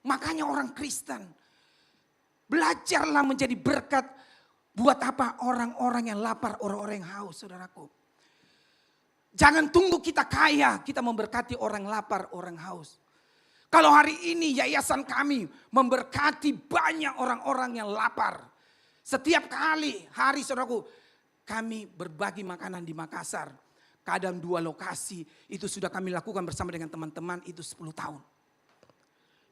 [SPEAKER 4] Makanya orang Kristen, belajarlah menjadi berkat. Buat apa orang-orang yang lapar, orang-orang yang haus, saudaraku. Jangan tunggu kita kaya, kita memberkati orang lapar, orang haus. Kalau hari ini yayasan kami memberkati banyak orang-orang yang lapar. Setiap kali hari, saudaraku, kami berbagi makanan di Makassar. Kadang 2 lokasi, itu sudah kami lakukan bersama dengan teman-teman itu 10 tahun.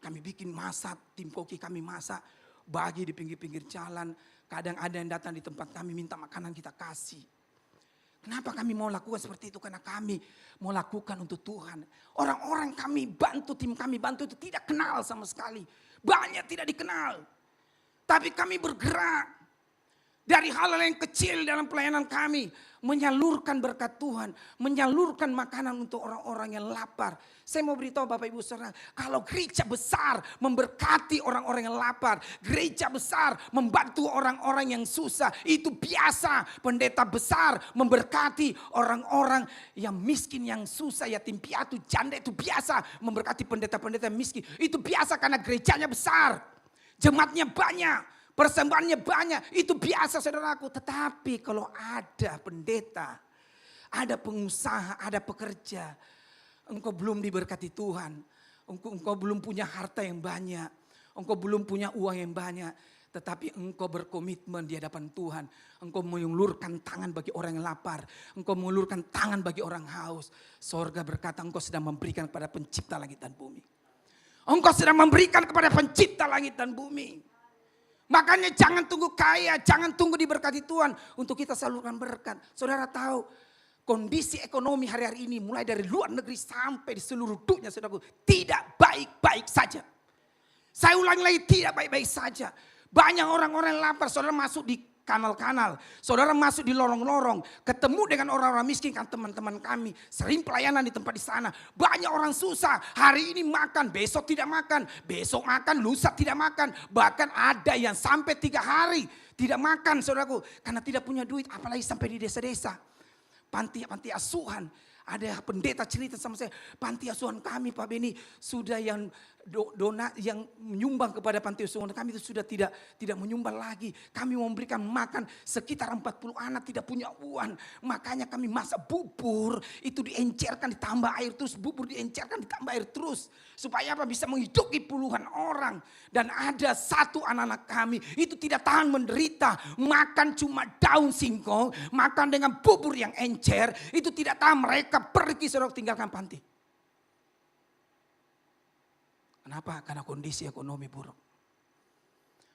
[SPEAKER 4] Kami bikin masak, tim koki kami masak, bagi di pinggir-pinggir jalan. Kadang ada yang datang di tempat kami minta makanan, kita kasih. Kenapa kami mau lakukan seperti itu? Karena kami mau lakukan untuk Tuhan. Orang-orang kami bantu, tim kami bantu itu tidak kenal sama sekali. Banyak tidak dikenal. Tapi kami bergerak. Dari hal-hal yang kecil dalam pelayanan kami. Menyalurkan berkat Tuhan. Menyalurkan makanan untuk orang-orang yang lapar. Saya mau beritahu Bapak Ibu Saudara. Kalau gereja besar memberkati orang-orang yang lapar. Gereja besar membantu orang-orang yang susah. Itu biasa. Pendeta besar memberkati orang-orang yang miskin, yang susah. Yatim piatu, janda itu biasa. Memberkati pendeta-pendeta miskin. Itu biasa karena gerejanya besar. Jemaatnya banyak. Persembahannya banyak, itu biasa saudaraku. Tetapi kalau ada pendeta, ada pengusaha, ada pekerja, engkau belum diberkati Tuhan, engkau belum punya harta yang banyak, engkau belum punya uang yang banyak, tetapi engkau berkomitmen di hadapan Tuhan, engkau mengulurkan tangan bagi orang yang lapar, engkau mengulurkan tangan bagi orang haus, sorga berkata engkau sedang memberikan kepada pencipta langit dan bumi. Engkau sedang memberikan kepada pencipta langit dan bumi. Makanya jangan tunggu kaya, jangan tunggu diberkati Tuhan untuk kita salurkan berkat. Saudara tahu kondisi ekonomi hari-hari ini mulai dari luar negeri sampai di seluruh dunia, saudaraku, tidak baik-baik saja. Saya ulangi lagi, tidak baik-baik saja. Banyak orang-orang yang lapar, saudara masuk di kanal-kanal, saudara masuk di lorong-lorong, ketemu dengan orang-orang miskin, kan teman-teman kami sering pelayanan di tempat di sana. Banyak orang susah, hari ini makan, besok tidak makan, besok makan, lusa tidak makan. Bahkan ada yang sampai 3 hari tidak makan, saudaraku, karena tidak punya duit, apalagi sampai di desa-desa. Panti asuhan. Ada pendeta cerita sama saya, panti asuhan kami Pak Beni sudah yang dona yang menyumbang kepada panti asuhan kami itu sudah tidak menyumbang lagi. Kami memberikan makan sekitar 40 anak tidak punya uang. Makanya kami masak bubur itu diencerkan ditambah air terus, bubur diencerkan ditambah air terus. Supaya apa? Bisa menghidupi puluhan orang. Dan ada satu anak-anak kami itu tidak tahan menderita. Makan cuma daun singkong, makan dengan bubur yang encer. Itu tidak tahan, mereka pergi saudara tinggalkan panti. Kenapa? Karena kondisi ekonomi buruk.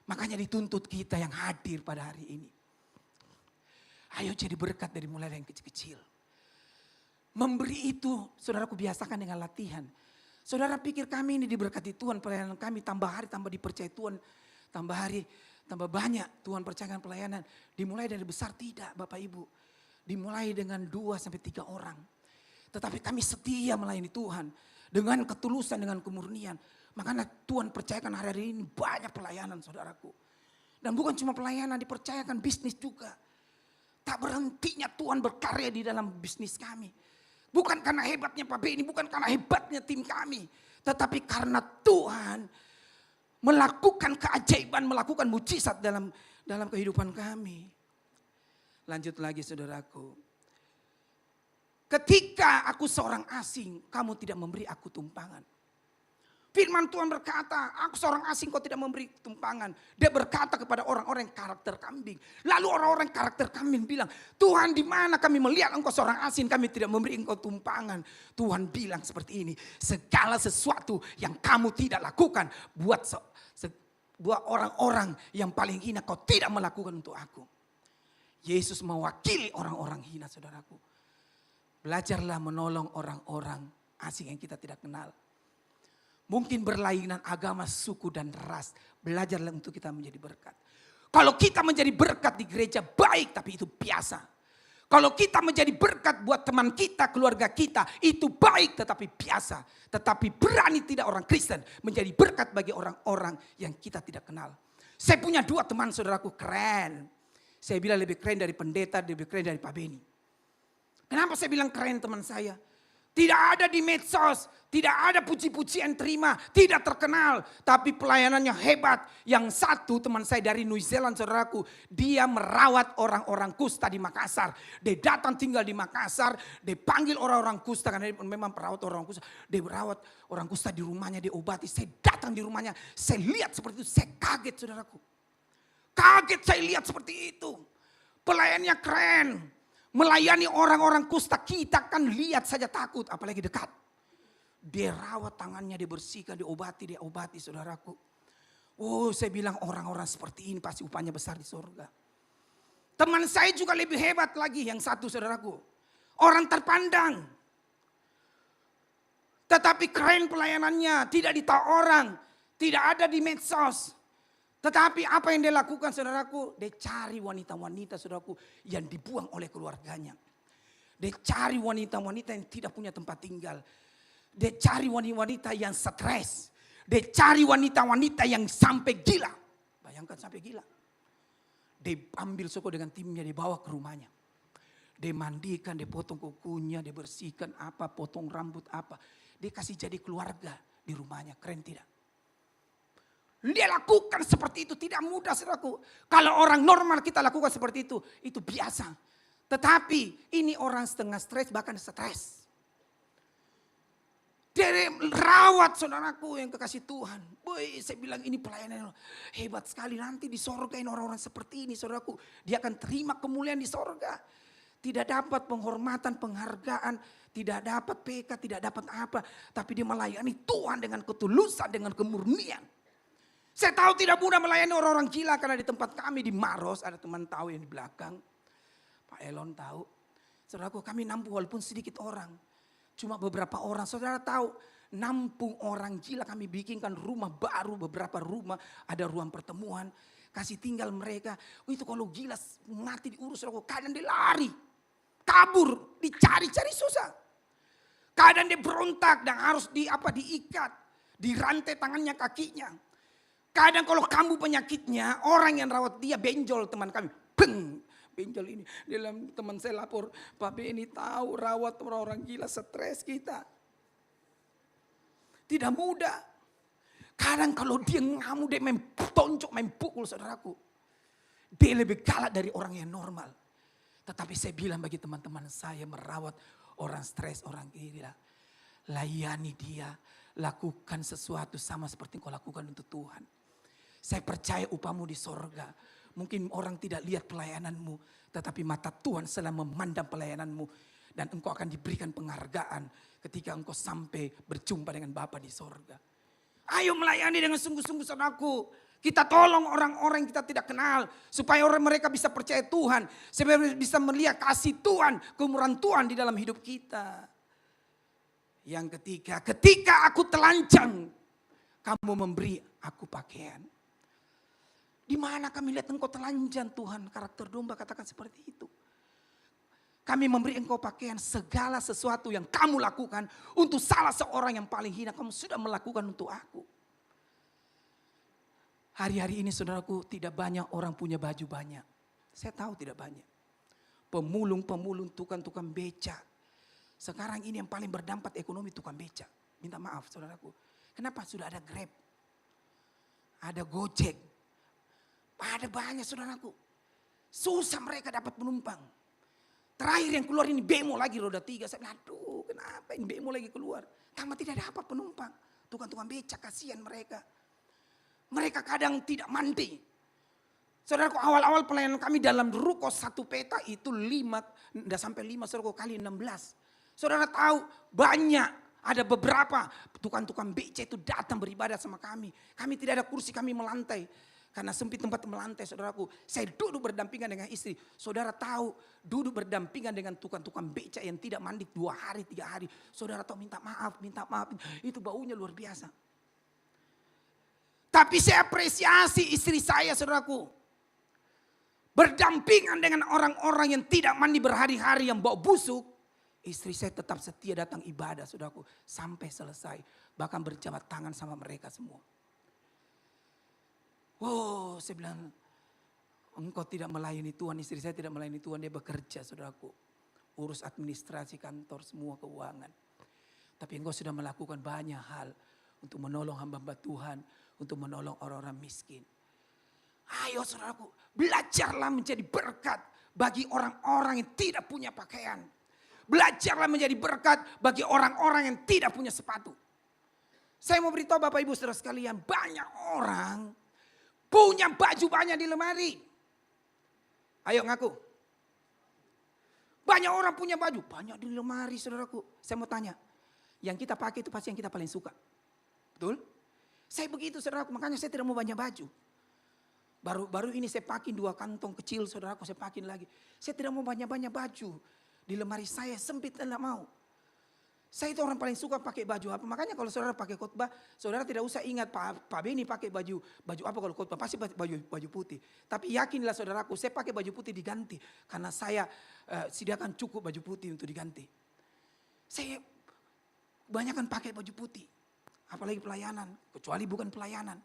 [SPEAKER 4] Makanya dituntut kita yang hadir pada hari ini. Ayo jadi berkat dari mulai yang kecil-kecil. Memberi itu, saudaraku biasakan dengan latihan. Saudara pikir kami ini diberkati Tuhan, pelayanan kami tambah hari tambah dipercaya Tuhan. Tambah hari tambah banyak Tuhan percayakan pelayanan. Dimulai dari besar tidak Bapak Ibu. Dimulai dengan 2 sampai 3 orang. Tetapi kami setia melayani Tuhan. Dengan ketulusan, dengan kemurnian. Makanya Tuhan percayakan hari-hari ini banyak pelayanan saudaraku. Dan bukan cuma pelayanan, dipercayakan bisnis juga. Tak berhentinya Tuhan berkarya di dalam bisnis kami. Bukan karena hebatnya Pak Beni, bukan karena hebatnya tim kami. Tetapi karena Tuhan melakukan keajaiban, melakukan mujizat dalam kehidupan kami. Lanjut lagi saudaraku. Ketika aku seorang asing, kamu tidak memberi aku tumpangan. Firman Tuhan berkata, aku seorang asing kau tidak memberi tumpangan. Dia berkata kepada orang-orang karakter kambing. Lalu orang-orang karakter kambing bilang, Tuhan di mana kami melihat engkau seorang asing, kami tidak memberi engkau tumpangan. Tuhan bilang seperti ini, segala sesuatu yang kamu tidak lakukan buat orang-orang yang paling hina kau tidak melakukan untuk aku. Yesus mewakili orang-orang hina saudaraku. Belajarlah menolong orang-orang asing yang kita tidak kenal. Mungkin berlainan agama, suku dan ras. Belajarlah untuk kita menjadi berkat. Kalau kita menjadi berkat di gereja baik tapi itu biasa. Kalau kita menjadi berkat buat teman kita, keluarga kita itu baik tetapi biasa. Tetapi berani tidak orang Kristen menjadi berkat bagi orang-orang yang kita tidak kenal. Saya punya 2 teman saudaraku keren. Saya bilang lebih keren dari pendeta, lebih keren dari Pak Beni. Kenapa saya bilang keren teman saya? Tidak ada di medsos, tidak ada puji-pujian terima, tidak terkenal. Tapi pelayanannya hebat. Yang satu teman saya dari New Zealand saudaraku. Dia merawat orang-orang kusta di Makassar. Dia datang tinggal di Makassar. Dia panggil orang-orang kusta karena dia memang perawat orang kusta. Dia merawat orang kusta di rumahnya, dia obati. Saya datang di rumahnya, saya lihat seperti itu. Saya kaget saudaraku. Kaget saya lihat seperti itu. Pelayannya keren. Melayani orang-orang kusta kita kan lihat saja takut, apalagi dekat. Dia rawat tangannya, dia bersihkan, dia obati saudaraku. Oh saya bilang orang-orang seperti ini pasti upahnya besar di surga. Teman saya juga lebih hebat lagi yang satu saudaraku. Orang terpandang. Tetapi keren pelayanannya, tidak ditahu orang, tidak ada di medsos. Tetapi apa yang dia lakukan saudaraku? Dia cari wanita-wanita saudaraku yang dibuang oleh keluarganya. Dia cari wanita-wanita yang tidak punya tempat tinggal. Dia cari wanita-wanita yang stres. Dia cari wanita-wanita yang sampai gila. Bayangkan sampai gila. Dia ambil Soko dengan timnya, dia bawa ke rumahnya. Dia mandikan, dia potong kukunya, dia bersihkan apa, potong rambut apa. Dia kasih jadi keluarga di rumahnya, keren tidak? Dia lakukan seperti itu, tidak mudah saudaraku. Kalau orang normal kita lakukan seperti itu biasa. Tetapi ini orang setengah stres, bahkan stres. Dia rawat saudaraku yang kekasih Tuhan. Boy, saya bilang ini pelayanan hebat sekali. Nanti di sorga ini orang-orang seperti ini saudaraku. Dia akan terima kemuliaan di sorga. Tidak dapat penghormatan, penghargaan. Tidak dapat PK, tidak dapat apa. Tapi dia melayani Tuhan dengan ketulusan, dengan kemurnian. Saya tahu tidak mudah melayani orang-orang gila karena di tempat kami di Maros ada teman tahu yang di belakang. Pak Elon tahu. Saudaraku kami nampung walaupun sedikit orang. Cuma beberapa orang. Saudara tahu nampung orang gila kami bikinkan rumah baru beberapa rumah. Ada ruang pertemuan. Kasih tinggal mereka. Oh, itu kalau gila mati diurus. Kadang dia lari. Kabur. Dicari-cari susah. Kadang dia berontak dan harus diikat. Dirantai tangannya kakinya. Kadang kalau kamu penyakitnya, orang yang rawat dia benjol teman kami. Beng, benjol ini. Dalam teman saya lapor, Pak Beni tahu rawat orang-orang gila stres kita. Tidak mudah. Kadang kalau dia ngamuk, dia main tonjok, main pukul saudaraku. Dia lebih galak dari orang yang normal. Tetapi saya bilang bagi teman-teman saya merawat orang stres, orang gila. Layani dia, lakukan sesuatu sama seperti kau lakukan untuk Tuhan. Saya percaya upahmu di sorga. Mungkin orang tidak lihat pelayananmu, tetapi mata Tuhan selalu memandang pelayananmu. Dan engkau akan diberikan penghargaan ketika engkau sampai berjumpa dengan Bapa di sorga. Ayo melayani dengan sungguh-sungguh saudaraku. Kita tolong orang-orang yang kita tidak kenal. Supaya orang mereka bisa percaya Tuhan. Supaya bisa melihat kasih Tuhan, kemurahan Tuhan di dalam hidup kita. Yang ketiga, ketika aku telanjang, kamu memberi aku pakaian. Di mana kami lihat engkau telanjang Tuhan, karakter domba katakan seperti itu. Kami memberi engkau pakaian, segala sesuatu yang kamu lakukan untuk salah seorang yang paling hina, kamu sudah melakukan untuk aku. Hari-hari ini saudaraku tidak banyak orang punya baju banyak. Saya tahu tidak banyak. Pemulung-pemulung, tukang-tukang beca. Sekarang ini yang paling berdampak ekonomi tukang beca. Minta maaf saudaraku. Kenapa? Sudah ada Grab. Ada Gojek. Ada banyak saudaraku. Susah mereka dapat penumpang. Terakhir yang keluar ini bemo lagi roda 3. Saya bilang, aduh kenapa ini bemo lagi keluar. Karena tidak dapat penumpang. Tukang-tukang beca kasihan mereka. Mereka kadang tidak mandi. Saudaraku, awal-awal pelayanan kami dalam ruko 1 peta itu 5, tidak sampai 5 saudaraku, kali 16. Saudara tahu banyak, ada beberapa tukang-tukang beca itu datang beribadah sama kami. Kami tidak ada kursi, kami melantai. Karena sempit tempat melantai saudaraku. Saya duduk berdampingan dengan istri. Saudara tahu duduk berdampingan dengan tukang-tukang beca yang tidak mandi 2 hari, 3 hari. Saudara tahu minta maaf. Itu baunya luar biasa. Tapi saya apresiasi istri saya saudaraku. Berdampingan dengan orang-orang yang tidak mandi berhari-hari yang bau busuk. Istri saya tetap setia datang ibadah saudaraku. Sampai selesai. Bahkan berjabat tangan sama mereka semua. Wow, saya bilang engkau tidak melayani Tuhan. Istri saya tidak melayani Tuhan, dia bekerja saudaraku. Urus administrasi kantor semua keuangan. Tapi engkau sudah melakukan banyak hal. Untuk menolong hamba-hamba Tuhan. Untuk menolong orang-orang miskin. Ayo saudaraku, belajarlah menjadi berkat bagi orang-orang yang tidak punya pakaian. Belajarlah menjadi berkat bagi orang-orang yang tidak punya sepatu. Saya mau beritahu Bapak Ibu saudara sekalian, banyak orang punya baju banyak di lemari. Ayo ngaku. Banyak orang punya baju banyak di lemari saudaraku. Saya mau tanya, yang kita pakai itu pasti yang kita paling suka. Betul? Saya begitu saudaraku, makanya saya tidak mau banyak baju. Baru ini saya pakai 2 kantong kecil saudaraku, saya pakai lagi. Saya tidak mau banyak-banyak baju. Di lemari saya sempit, tidak mau. Saya itu orang paling suka pakai baju apa. Makanya kalau saudara pakai khotbah, saudara tidak usah ingat Pak Beni pakai baju apa kalau khotbah. Pasti baju putih. Tapi yakinlah saudaraku, saya pakai baju putih diganti. Karena saya sediakan cukup baju putih untuk diganti. Saya kebanyakan pakai baju putih. Apalagi pelayanan, kecuali bukan pelayanan.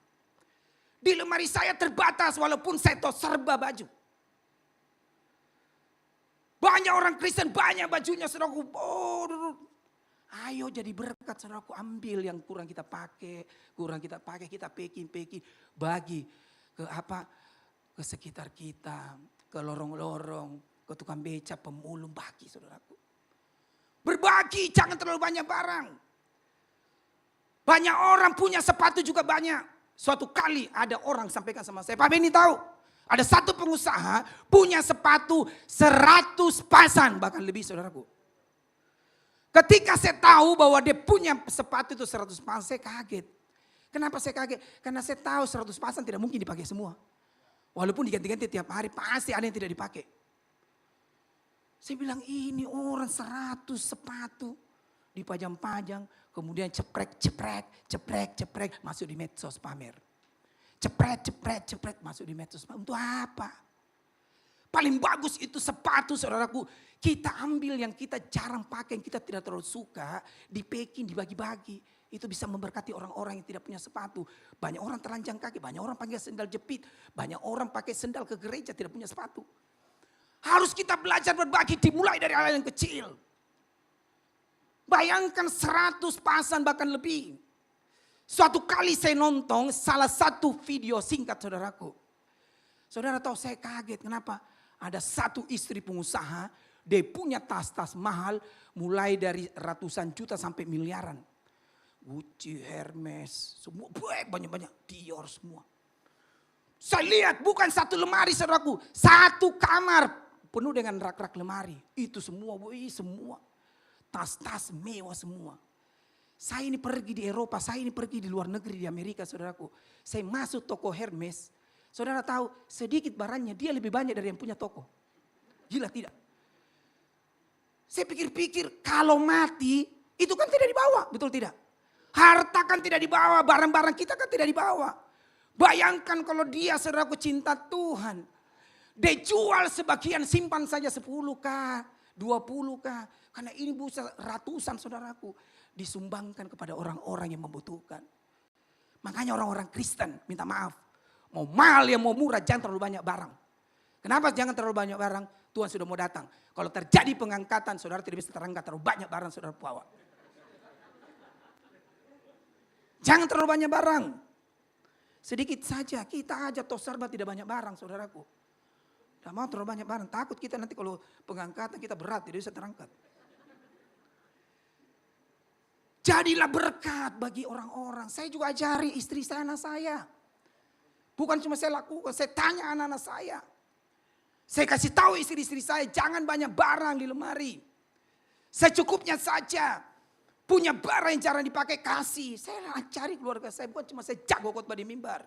[SPEAKER 4] Di lemari saya terbatas walaupun saya tahu serba baju. Banyak orang Kristen, banyak bajunya saudaraku. Ayo jadi berkat saudaraku, ambil yang kurang kita pakai, kita packing, bagi ke ke sekitar kita, ke lorong-lorong, ke tukang beca, pemulung, bagi saudaraku. Berbagi, jangan terlalu banyak barang. Banyak orang punya sepatu juga banyak. Suatu kali ada orang sampaikan sama saya, Pak Beni tahu, ada satu pengusaha punya sepatu 100 pasang, bahkan lebih saudaraku. Ketika saya tahu bahwa dia punya sepatu itu 100 pasang, saya kaget. Kenapa saya kaget? Karena saya tahu 100 pasang tidak mungkin dipakai semua. Walaupun diganti-ganti tiap hari, pasti ada yang tidak dipakai. Saya bilang ini orang 100 sepatu dipajang-pajang, kemudian ceprek, masuk di medsos pamer. Ceprek, masuk di medsos pamer. Untuk apa? Paling bagus itu sepatu saudaraku. Kita ambil yang kita jarang pakai, yang kita tidak terlalu suka, di packing, dibagi-bagi. Itu bisa memberkati orang-orang yang tidak punya sepatu. Banyak orang telanjang kaki, banyak orang pakai sendal jepit. Banyak orang pakai sendal ke gereja tidak punya sepatu. Harus kita belajar berbagi, dimulai dari hal yang kecil. Bayangkan 100 pasang bahkan lebih. Suatu kali saya nonton salah satu video singkat saudaraku. Saudara tahu saya kaget kenapa? Ada satu istri pengusaha, dia punya tas-tas mahal mulai dari ratusan juta sampai miliaran. Gucci, Hermes, semua banyak-banyak, Dior semua. Saya lihat bukan satu lemari saudaraku, satu kamar penuh dengan rak-rak lemari. Itu semua, semua. Tas-tas mewah semua. Saya ini pergi di Eropa, saya ini pergi di luar negeri di Amerika saudaraku. Saya masuk toko Hermes. Saudara tahu sedikit barangnya dia lebih banyak dari yang punya toko. Gila tidak? Saya pikir-pikir kalau mati itu kan tidak dibawa, betul tidak? Harta kan tidak dibawa, barang-barang kita kan tidak dibawa. Bayangkan kalau dia saudaraku cinta Tuhan. Dia jual sebagian, simpan saja 10K, 20K. Karena ini bisa ratusan saudaraku. Disumbangkan kepada orang-orang yang membutuhkan. Makanya orang-orang Kristen minta maaf. Mau mahal ya mau murah jangan terlalu banyak barang. Kenapa jangan terlalu banyak barang? Tuhan sudah mau datang. Kalau terjadi pengangkatan saudara tidak bisa terangkat terlalu banyak barang saudara bawa. Jangan terlalu banyak barang. Sedikit saja kita aja toh serba tidak banyak barang saudaraku. Tidak mau terlalu banyak barang. Takut kita nanti kalau pengangkatan kita berat tidak bisa terangkat. Jadilah berkat bagi orang-orang. Saya juga ajari istri saya, anak saya. Bukan cuma saya lakukan, saya tanya anak-anak saya. Saya kasih tahu istri-istri saya, jangan banyak barang di lemari. Secukupnya saja. Punya barang yang jarang dipakai, kasih. Saya ajari keluarga saya, bukan cuma saya jago khotbah di mimbar.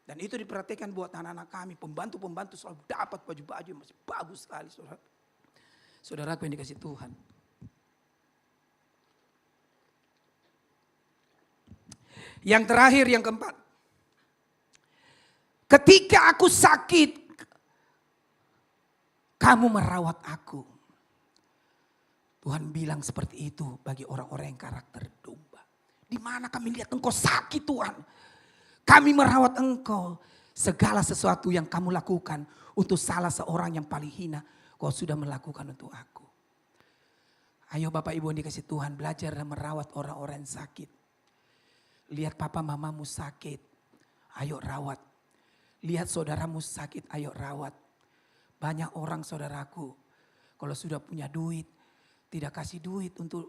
[SPEAKER 4] Dan itu diperhatikan buat anak-anak kami. Pembantu-pembantu selalu dapat baju-baju yang masih bagus sekali. Saudaraku yang dikasih Tuhan. Yang terakhir, yang keempat. Ketika aku sakit, kamu merawat aku. Tuhan bilang seperti itu bagi orang-orang yang karakter domba. Di mana kami lihat engkau sakit Tuhan. Kami merawat engkau. Segala sesuatu yang kamu lakukan untuk salah seorang yang paling hina, kau sudah melakukan untuk aku. Ayo Bapak Ibu yang dikasih Tuhan, belajar merawat orang-orang yang sakit. Lihat papa mamamu sakit, ayo rawat. Lihat saudaramu sakit, ayo rawat. Banyak orang saudaraku, kalau sudah punya duit, tidak kasih duit untuk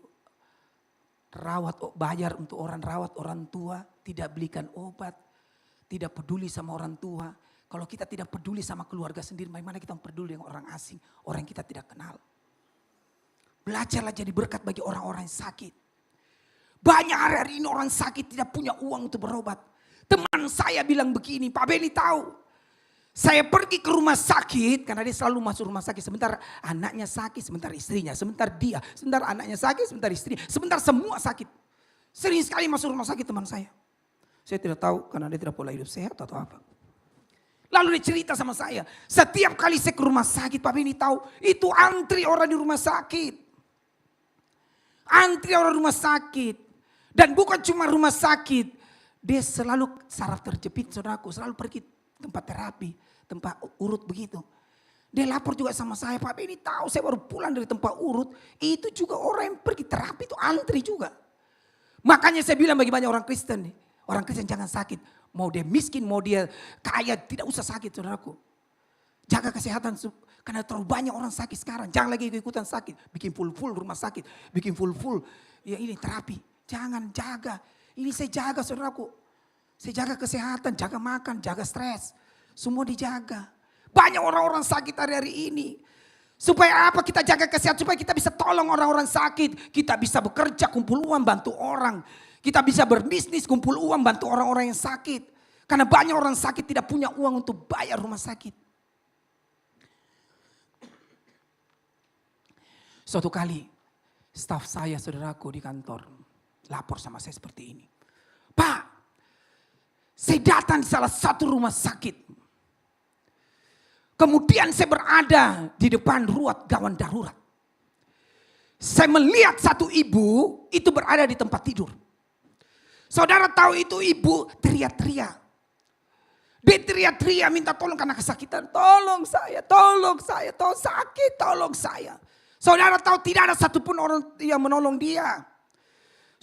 [SPEAKER 4] rawat, bayar untuk orang rawat orang tua, tidak belikan obat, tidak peduli sama orang tua. Kalau kita tidak peduli sama keluarga sendiri, bagaimana kita peduli dengan orang asing, orang yang kita tidak kenal. Belajarlah jadi berkat bagi orang-orang yang sakit. Banyak hari-hari ini orang sakit tidak punya uang untuk berobat. Teman saya bilang begini, Pak Beni tahu. Saya pergi ke rumah sakit, karena dia selalu masuk rumah sakit. Sebentar anaknya sakit, sebentar istrinya, sebentar dia. Sebentar anaknya sakit, sebentar istrinya. Sebentar semua sakit. Sering sekali masuk rumah sakit teman saya. Saya tidak tahu karena dia tidak pola hidup sehat atau apa. Lalu dia cerita sama saya. Setiap kali saya ke rumah sakit, Pak Beni tahu. Itu antri orang di rumah sakit. Antri orang rumah sakit. Dan bukan cuma rumah sakit. Dia selalu saraf terjepit saudaraku. Selalu pergi tempat terapi. Tempat urut begitu. Dia lapor juga sama saya. Pak Beni tahu saya baru pulang dari tempat urut. Itu juga orang yang pergi terapi itu antri juga. Makanya saya bilang bagi banyak orang Kristen. Orang Kristen jangan sakit. Mau dia miskin, mau dia kaya. Tidak usah sakit saudaraku. Jaga kesehatan. Karena terlalu banyak orang sakit sekarang. Jangan lagi ikutan sakit. Bikin full rumah sakit. Bikin full. Ya ini terapi. Jangan jaga. Ini saya jaga saudaraku. Saya jaga kesehatan, jaga makan, jaga stres. Semua dijaga. Banyak orang-orang sakit hari-hari ini. Supaya apa kita jaga kesehatan? Supaya kita bisa tolong orang-orang sakit. Kita bisa bekerja, kumpul uang, bantu orang. Kita bisa berbisnis, kumpul uang, bantu orang-orang yang sakit. Karena banyak orang sakit tidak punya uang untuk bayar rumah sakit. Suatu kali, staf saya saudaraku di kantor lapor sama saya seperti ini. Pak, saya datang di salah satu rumah sakit. Kemudian saya berada di depan ruang gawat darurat. Saya melihat satu ibu itu berada di tempat tidur. Saudara tahu itu ibu teriak-teriak. Dia teriak-teriak minta tolong karena kesakitan. Tolong saya, tolong sakit, tolong saya. Saudara tahu tidak ada satupun orang yang menolong dia.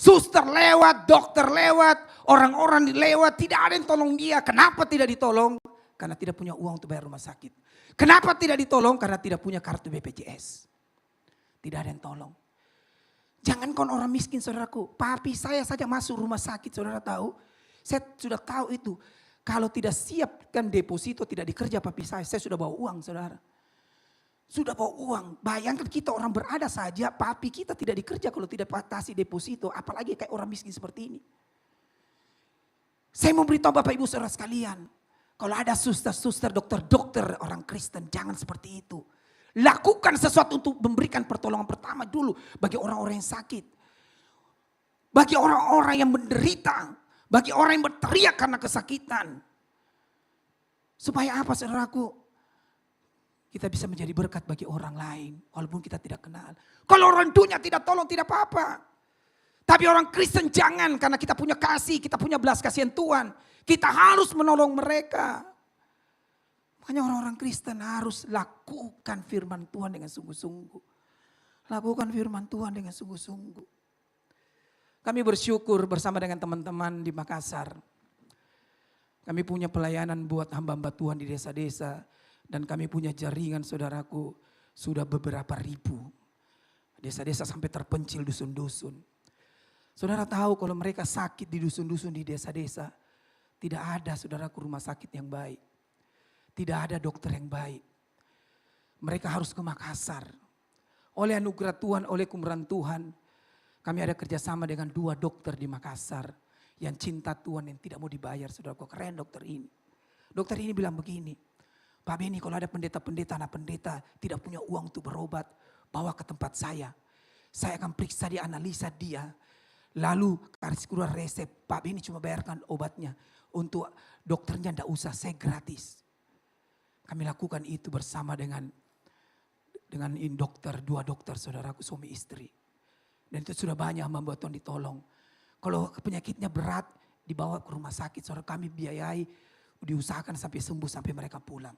[SPEAKER 4] Suster lewat, dokter lewat, orang-orang lewat, tidak ada yang tolong dia. Kenapa tidak ditolong? Karena tidak punya uang untuk bayar rumah sakit. Kenapa tidak ditolong? Karena tidak punya kartu BPJS. Tidak ada yang tolong. Jangankan orang miskin saudaraku, papi saya saja masuk rumah sakit, saudara tahu. Saya sudah tahu itu. Kalau tidak siapkan deposito, tidak dikerja papi saya sudah bawa uang saudara. Sudah bawa uang. Bayangkan kita orang berada saja, papi kita tidak dikerja kalau tidak patasi deposito. Apalagi kayak orang miskin seperti ini. Saya mau beritahu Bapak Ibu saudara sekalian. Kalau ada suster-suster, dokter-dokter orang Kristen, jangan seperti itu. Lakukan sesuatu untuk memberikan pertolongan pertama dulu bagi orang-orang yang sakit. Bagi orang-orang yang menderita. Bagi orang yang berteriak karena kesakitan. Supaya apa saudaraku? Kita bisa menjadi berkat bagi orang lain. Walaupun kita tidak kenal. Kalau orang dunia tidak tolong tidak apa-apa. Tapi orang Kristen jangan, karena kita punya kasih, kita punya belas kasihan Tuhan. Kita harus menolong mereka. Makanya orang-orang Kristen harus lakukan firman Tuhan dengan sungguh-sungguh. Lakukan firman Tuhan dengan sungguh-sungguh. Kami bersyukur bersama dengan teman-teman di Makassar. Kami punya pelayanan buat hamba-hamba Tuhan di desa-desa. Dan kami punya jaringan saudaraku sudah beberapa ribu. Desa-desa sampai terpencil dusun-dusun. Saudara tahu kalau mereka sakit di dusun-dusun di desa-desa. Tidak ada saudaraku rumah sakit yang baik. Tidak ada dokter yang baik. Mereka harus ke Makassar. Oleh anugerah Tuhan, oleh kemurahan Tuhan. Kami ada kerjasama dengan 2 dokter di Makassar. Yang cinta Tuhan yang tidak mau dibayar. Saudaraku keren dokter ini. Dokter ini bilang begini. Pak Beni kalau ada pendeta-pendeta, anak pendeta tidak punya uang untuk berobat. Bawa ke tempat saya. Saya akan periksa dia, analisa dia. Lalu kasih keluar resep. Pak Beni cuma bayarkan obatnya. Untuk dokternya tidak usah, saya gratis. Kami lakukan itu bersama dengan dokter, 2 dokter saudaraku suami istri. Dan itu sudah banyak membuat Tuhan ditolong. Kalau penyakitnya berat dibawa ke rumah sakit, saudara kami biayai, diusahakan sampai sembuh sampai mereka pulang.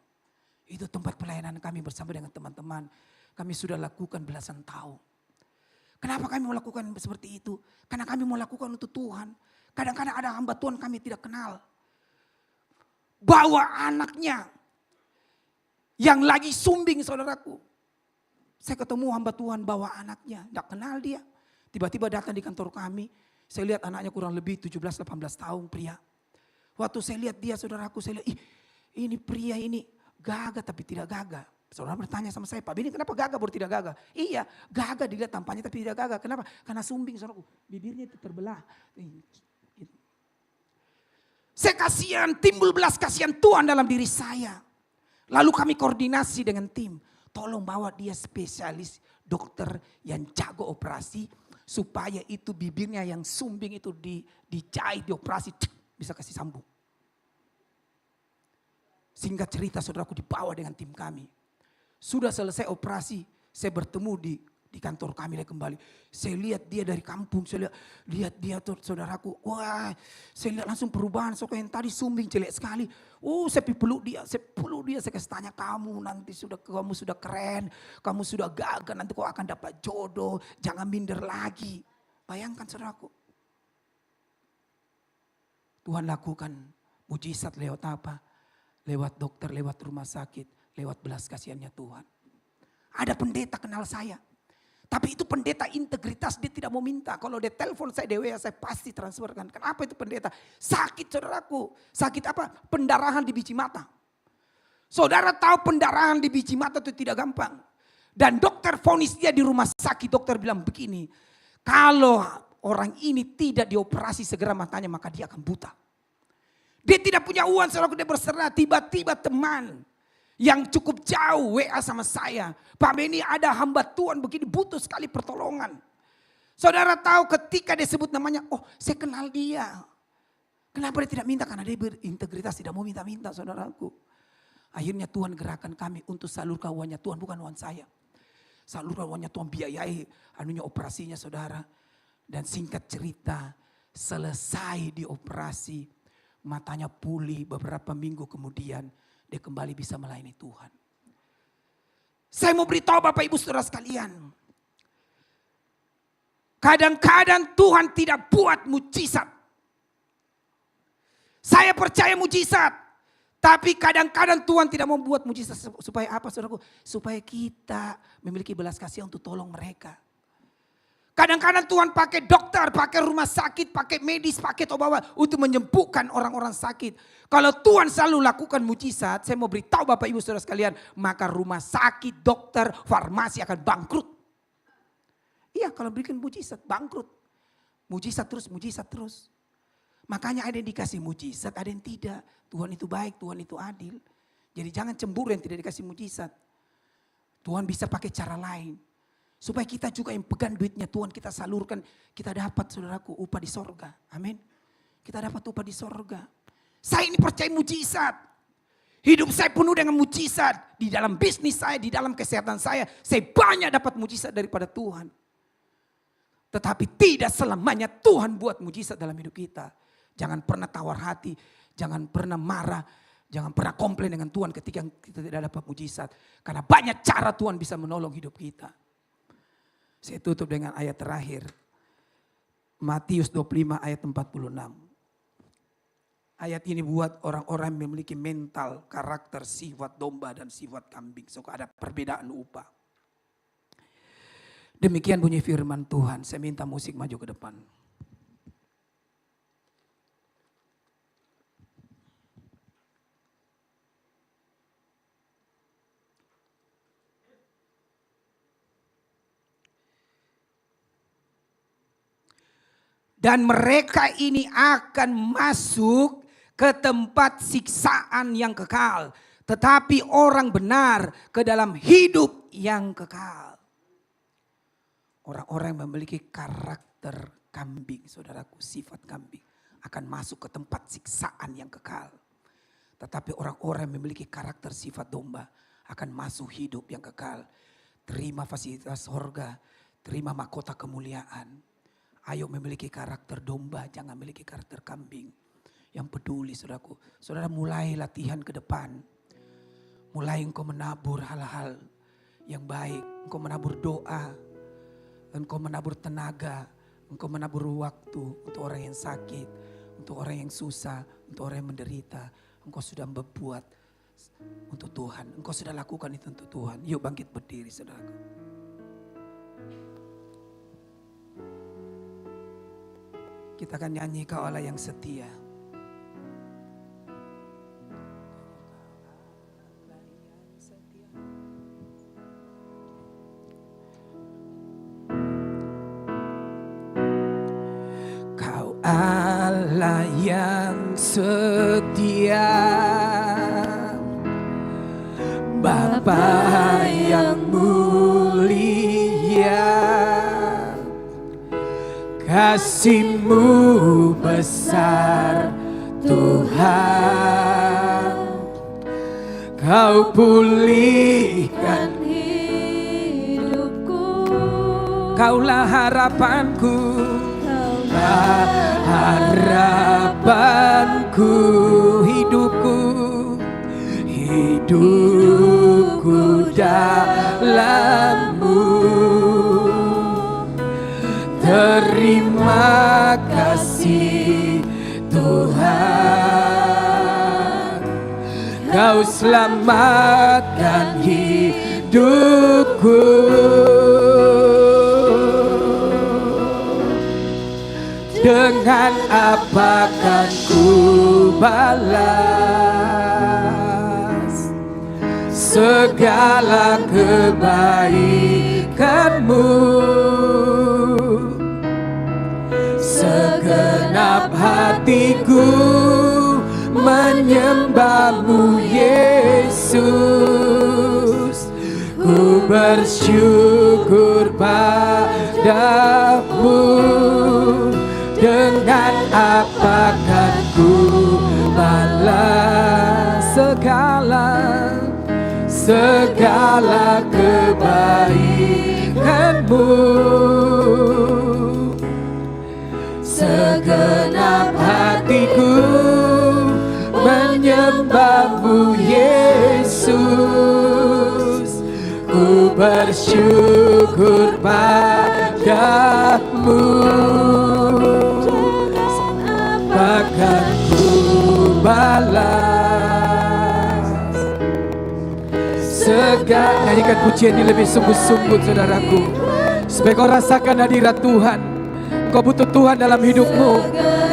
[SPEAKER 4] Itu tempat pelayanan kami bersama dengan teman-teman. Kami sudah lakukan belasan tahun. Kenapa kami mau lakukan seperti itu? Karena kami mau lakukan untuk Tuhan. Kadang-kadang ada hamba Tuhan kami tidak kenal. Bawa anaknya. Yang lagi sumbing saudaraku. Saya ketemu hamba Tuhan bawa anaknya. Tidak kenal dia. Tiba-tiba datang di kantor kami. Saya lihat anaknya kurang lebih 17-18 tahun pria. Waktu saya lihat dia saudaraku. Saya lihat ini pria ini gagah tapi tidak gagah. Saudara bertanya sama saya, Pak Beni kenapa gagah baru tidak gagah? Iya gagah dilihat tampaknya tapi tidak gagah. Kenapa? Karena sumbing saudaraku. Bibirnya itu terbelah. Saya kasihan, timbul belas kasihan Tuhan dalam diri saya. Lalu kami koordinasi dengan tim. Tolong bawa dia spesialis dokter yang jago operasi. Supaya itu bibirnya yang sumbing itu dijahit, dioperasi. Bisa kasih sambung. Singkat cerita saudaraku dibawa dengan tim kami. Sudah selesai operasi, saya bertemu di kantor kami lagi kembali. Saya lihat dia dari kampung, saya lihat dia tuh saudaraku. Wah, saya lihat langsung perubahan. So yang tadi sumbing jelek sekali. Saya peluk dia, saya kasih tanya kamu sudah keren, kamu sudah gagah, nanti kau akan dapat jodoh, jangan minder lagi. Bayangkan saudaraku. Tuhan lakukan mujizat lewat apa? Lewat dokter, lewat rumah sakit, lewat belas kasihannya Tuhan. Ada pendeta kenal saya. Tapi itu pendeta integritas, dia tidak mau minta. Kalau dia telepon saya DWA, saya pasti transferkan. Kenapa itu pendeta? Sakit saudaraku. Sakit apa? Pendarahan di biji mata. Saudara tahu pendarahan di biji mata itu tidak gampang. Dan dokter vonis dia di rumah sakit, dokter bilang begini. Kalau orang ini tidak dioperasi segera matanya, maka dia akan buta. Dia tidak punya uang, saudaraku, dia berserah. Tiba-tiba teman yang cukup jauh WA sama saya. Pak Beni ada hamba Tuhan begini butuh sekali pertolongan. Saudara tahu ketika dia sebut namanya, saya kenal dia. Kenapa dia tidak minta? Karena dia berintegritas, tidak mau minta-minta saudaraku. Akhirnya Tuhan gerakan kami untuk salurkan uangnya Tuhan, bukan uang saya. Salurkan uangnya Tuhan, biayai operasinya saudara. Dan singkat cerita, selesai dioperasi. Matanya pulih beberapa minggu kemudian dia kembali bisa melayani Tuhan. Saya mau beritahu Bapak Ibu Saudara sekalian. Kadang-kadang Tuhan tidak buat mujizat. Saya percaya mujizat. Tapi kadang-kadang Tuhan tidak membuat mujizat. Supaya apa saudaraku? Supaya kita memiliki belas kasihan untuk tolong mereka. Kadang-kadang Tuhan pakai dokter, pakai rumah sakit, pakai medis, pakai obat untuk menyembuhkan orang-orang sakit. Kalau Tuhan selalu lakukan mujizat, saya mau beritahu Bapak Ibu Saudara sekalian, maka rumah sakit, dokter, farmasi akan bangkrut. Iya, kalau bikin mujizat bangkrut. Mujizat terus. Makanya ada yang dikasih mujizat, ada yang tidak. Tuhan itu baik, Tuhan itu adil. Jadi jangan cemburu yang tidak dikasih mujizat. Tuhan bisa pakai cara lain. Supaya kita juga yang pegang duitnya Tuhan kita salurkan. Kita dapat saudaraku upah di sorga. Amin. Kita dapat upah di sorga. Saya ini percaya mujizat. Hidup saya penuh dengan mujizat. Di dalam bisnis saya, di dalam kesehatan saya banyak dapat mujizat daripada Tuhan. Tetapi tidak selamanya Tuhan buat mujizat dalam hidup kita. Jangan pernah tawar hati, jangan pernah marah, jangan pernah komplain dengan Tuhan ketika kita tidak dapat mujizat. Karena banyak cara Tuhan bisa menolong hidup kita. Saya tutup dengan ayat terakhir. Matius 25 ayat 46. Ayat ini buat orang-orang yang memiliki mental, karakter, sifat domba dan sifat kambing. So ada perbedaan upah. Demikian bunyi firman Tuhan. Saya minta musik maju ke depan. Dan mereka ini akan masuk ke tempat siksaan yang kekal. Tetapi orang benar ke dalam hidup yang kekal. Orang-orang yang memiliki karakter kambing, saudaraku, sifat kambing, akan masuk ke tempat siksaan yang kekal. Tetapi orang-orang yang memiliki karakter sifat domba akan masuk hidup yang kekal. Terima fasilitas sorga, terima mahkota kemuliaan. Ayo memiliki karakter domba, jangan memiliki karakter kambing. Yang peduli saudaraku. Saudara mulai latihan ke depan. Mulai engkau menabur hal-hal yang baik. Engkau menabur doa. Engkau menabur tenaga. Engkau menabur waktu untuk orang yang sakit. Untuk orang yang susah. Untuk orang yang menderita. Engkau sudah berbuat untuk Tuhan. Engkau sudah lakukan itu untuk Tuhan. Yuk bangkit berdiri saudaraku. Kita akan nyanyi Kau Allah yang setia. Kau Allah yang setia, Bapa yang mulia. Kasih-Mu besar Tuhan, Kau pulihkan
[SPEAKER 1] hidupku.
[SPEAKER 4] Kaulah harapanku,
[SPEAKER 1] Kaulah
[SPEAKER 4] harapanku, hidupku dalam-Mu. Terima kasih Tuhan, Kau selamatkan hidupku. Dengan apa kan ku balas segala kebaikan-Mu? Segenap hatiku menyembah-Mu Yesus. Ku bersyukur padamu. Dengan apa kan ku balas segala kebaikan-Mu? Segenap hatiku menyembah-Mu Yesus. Ku bersyukur padamu. Akan ku balas segala. Nyanyikan pujian ini lebih sungguh-sungguh saudaraku, supaya kau rasakan hadirat Tuhan. Kau butuh Tuhan dalam hidupmu,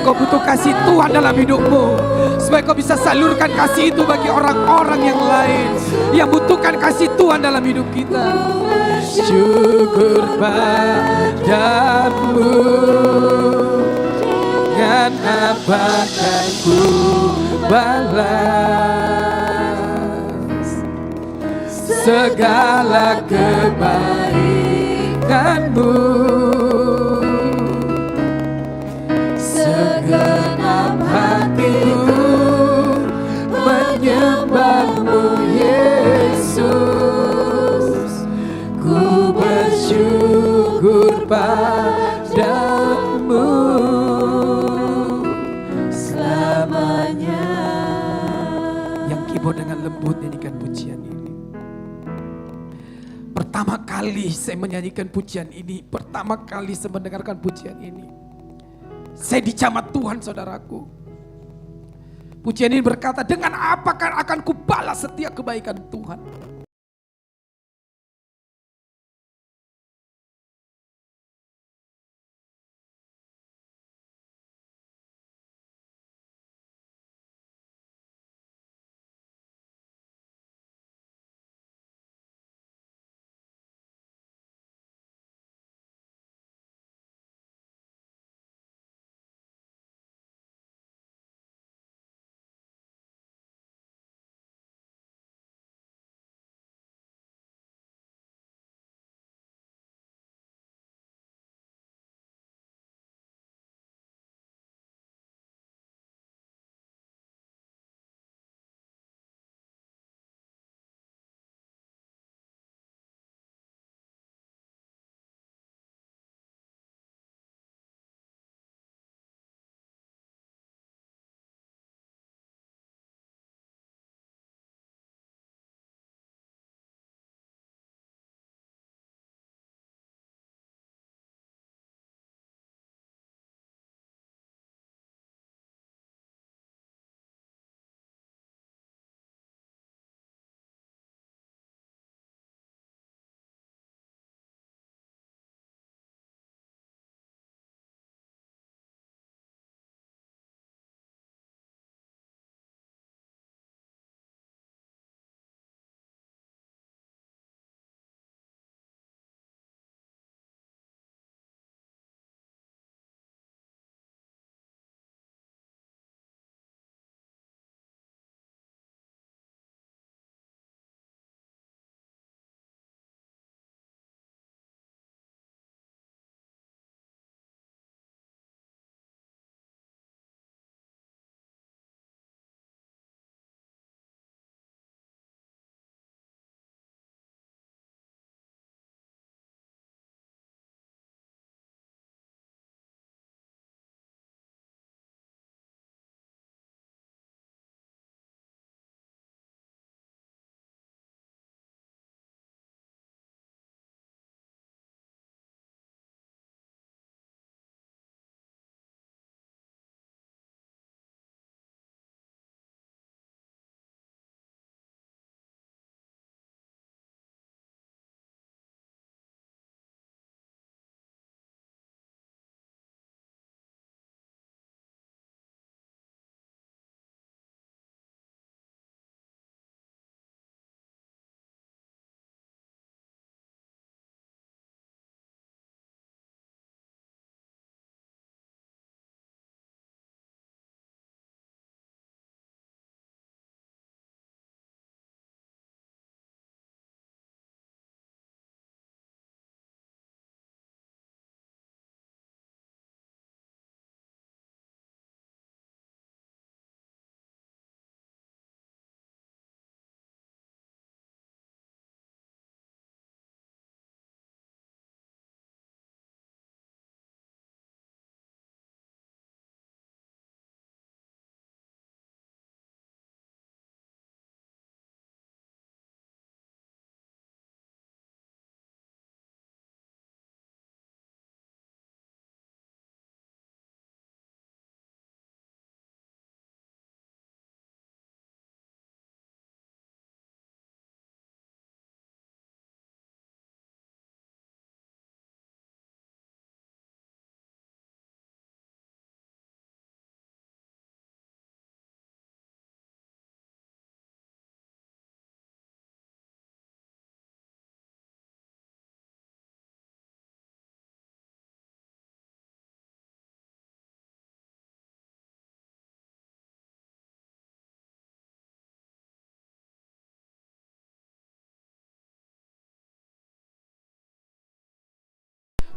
[SPEAKER 4] kau butuh kasih Tuhan dalam hidupmu, supaya kau bisa salurkan kasih itu bagi orang-orang yang lain yang butuhkan kasih Tuhan dalam hidup kita. Syukur padamu, dengan apa akan ku balas segala kebaikanmu. Segenap hatiku menyembahmu Yesus, ku bersyukur padamu selamanya. Yang keyboard dengan lembut nyanyikan pujian ini. Pertama kali saya menyanyikan pujian ini, pertama kali saya mendengarkan pujian ini, saya dijamah Tuhan saudaraku. Pujian ini berkata, dengan apakah akan kubalas setiap kebaikan Tuhan.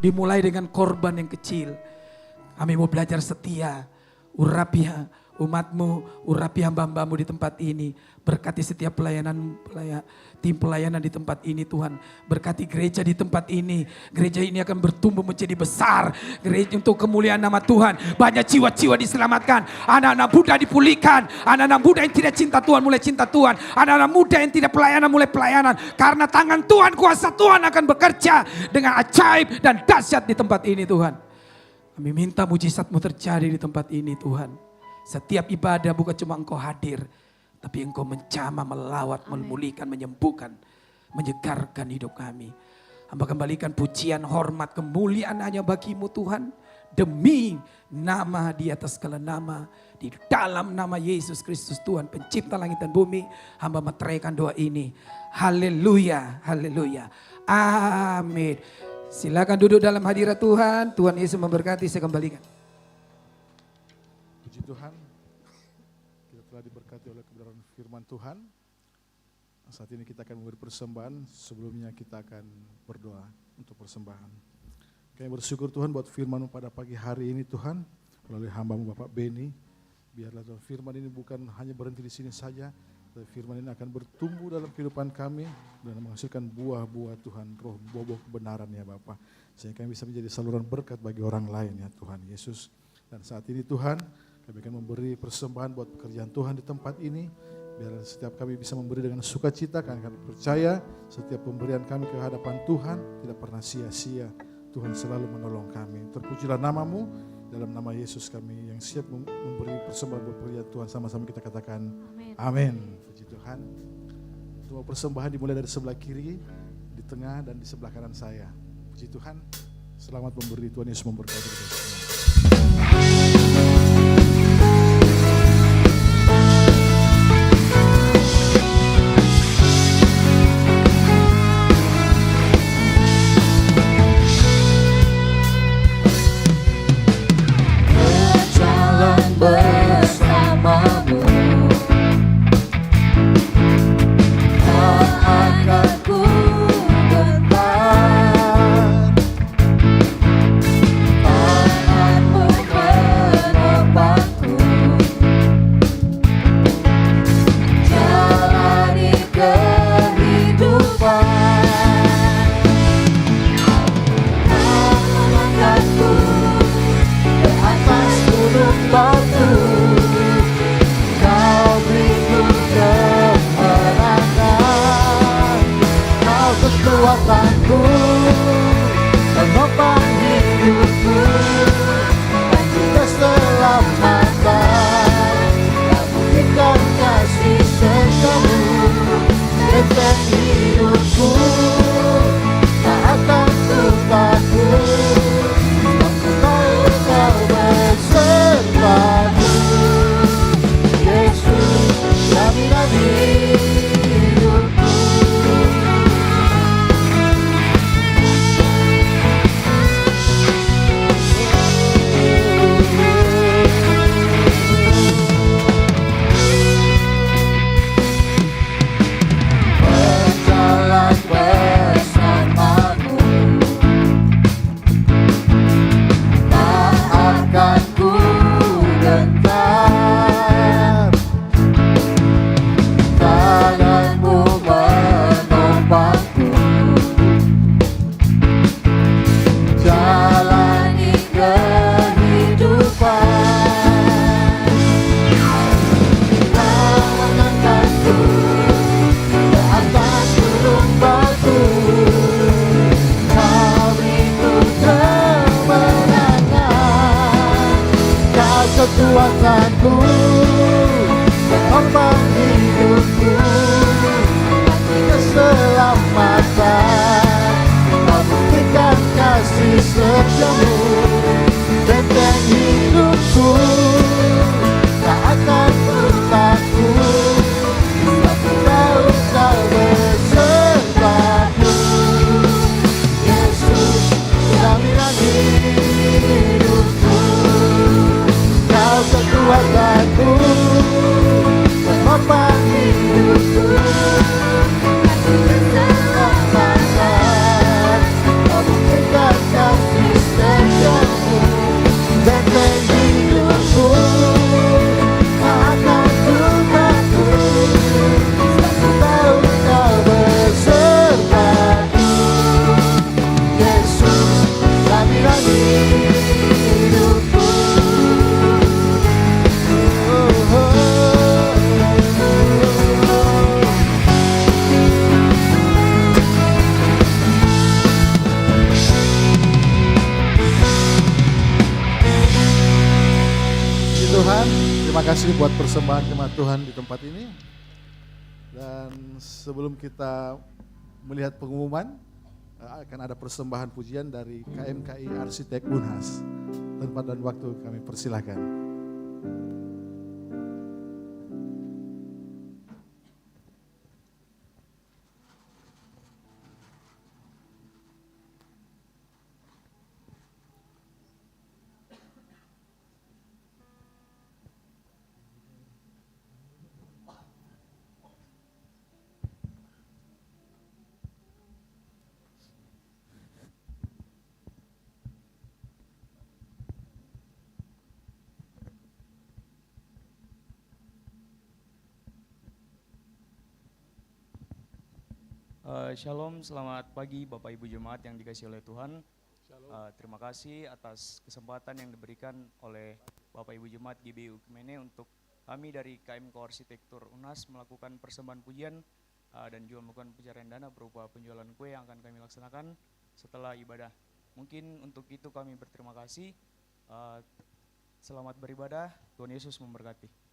[SPEAKER 4] dimulai dengan korban yang kecil. Kami mau belajar setia, urapi umatmu, urapi hamba-hambamu di tempat ini. Berkati setiap tim pelayanan di tempat ini Tuhan. Berkati gereja di tempat ini. Gereja ini akan bertumbuh menjadi besar. Gereja untuk kemuliaan nama Tuhan. Banyak jiwa-jiwa diselamatkan. Anak-anak muda dipulihkan. Anak-anak muda yang tidak cinta Tuhan mulai cinta Tuhan. Anak-anak muda yang tidak pelayanan mulai pelayanan. Karena tangan Tuhan, kuasa Tuhan akan bekerja dengan ajaib dan dahsyat di tempat ini Tuhan. Kami minta mujizat-Mu terjadi di tempat ini Tuhan. Setiap ibadah bukan cuma Engkau hadir, tapi Engkau menjamah, melawat, memulihkan, menyembuhkan, menyegarkan hidup kami. Hamba kembalikan pujian, hormat, kemuliaan hanya bagi-Mu Tuhan. Demi nama di atas segala nama, di dalam nama Yesus Kristus Tuhan, pencipta langit dan bumi, hamba meteraikan doa ini. Haleluya, haleluya, amin. Silakan duduk dalam hadirat Tuhan. Tuhan Yesus memberkati, saya kembalikan.
[SPEAKER 2] Puji Tuhan, kita telah diberkati oleh kebenaran firman Tuhan. Saat ini kita akan memberi persembahan, sebelumnya kita akan berdoa untuk persembahan. Kami bersyukur Tuhan buat firman-Mu pada pagi hari ini Tuhan, melalui hamba-Mu Bapak Beni. Biarlah Tuhan firman ini bukan hanya berhenti di sini saja, tapi firman ini akan bertumbuh dalam kehidupan kami dan menghasilkan buah-buah Tuhan, roh buah-buah kebenaran ya Bapak. Sehingga kami bisa menjadi saluran berkat bagi orang lain ya Tuhan Yesus. Dan saat ini Tuhan, kami akan memberi persembahan buat pekerjaan Tuhan di tempat ini. Biar setiap kami bisa memberi dengan sukacita, karena kami percaya setiap pemberian kami ke hadapan Tuhan tidak pernah sia-sia. Tuhan selalu menolong kami. Terpujilah nama-Mu, dalam nama Yesus kami yang siap memberi persembahan buat pekerjaan Tuhan. Sama-sama kita katakan amin. Puji Tuhan. Semua persembahan dimulai dari sebelah kiri, di tengah dan di sebelah kanan saya. Puji Tuhan. Selamat memberi, Tuhan Yesus memberkati kita semua.
[SPEAKER 1] Bersamamu tak akan ku gentar, tanganmu menopangku, jalani kehidupan, kau mengangkatku ke atas gunung batu. Kekuatanku menopang hidupku dan keselamatan. Kamu berikan kasih serta-Mu tentang hidupku. Tak akan ku takut, aku tahu Kau besertaku. Yesus, jaminan hidupku. Tak
[SPEAKER 2] kasih buat persembahan jemaat Tuhan di tempat ini. Dan sebelum kita melihat pengumuman, akan ada persembahan pujian dari KMKI Arsitek Unhas. Tempat dan waktu kami persilahkan.
[SPEAKER 5] Shalom, selamat pagi Bapak Ibu Jemaat yang dikasihi oleh Tuhan. Terima kasih atas kesempatan yang diberikan oleh Bapak Ibu Jemaat GBI Ukmene untuk kami dari KM Arsitektur Unhas melakukan persembahan pujian dan juga melakukan pencarian dana berupa penjualan kue yang akan kami laksanakan setelah ibadah. Mungkin untuk itu kami berterima kasih. Selamat beribadah, Tuhan Yesus memberkati.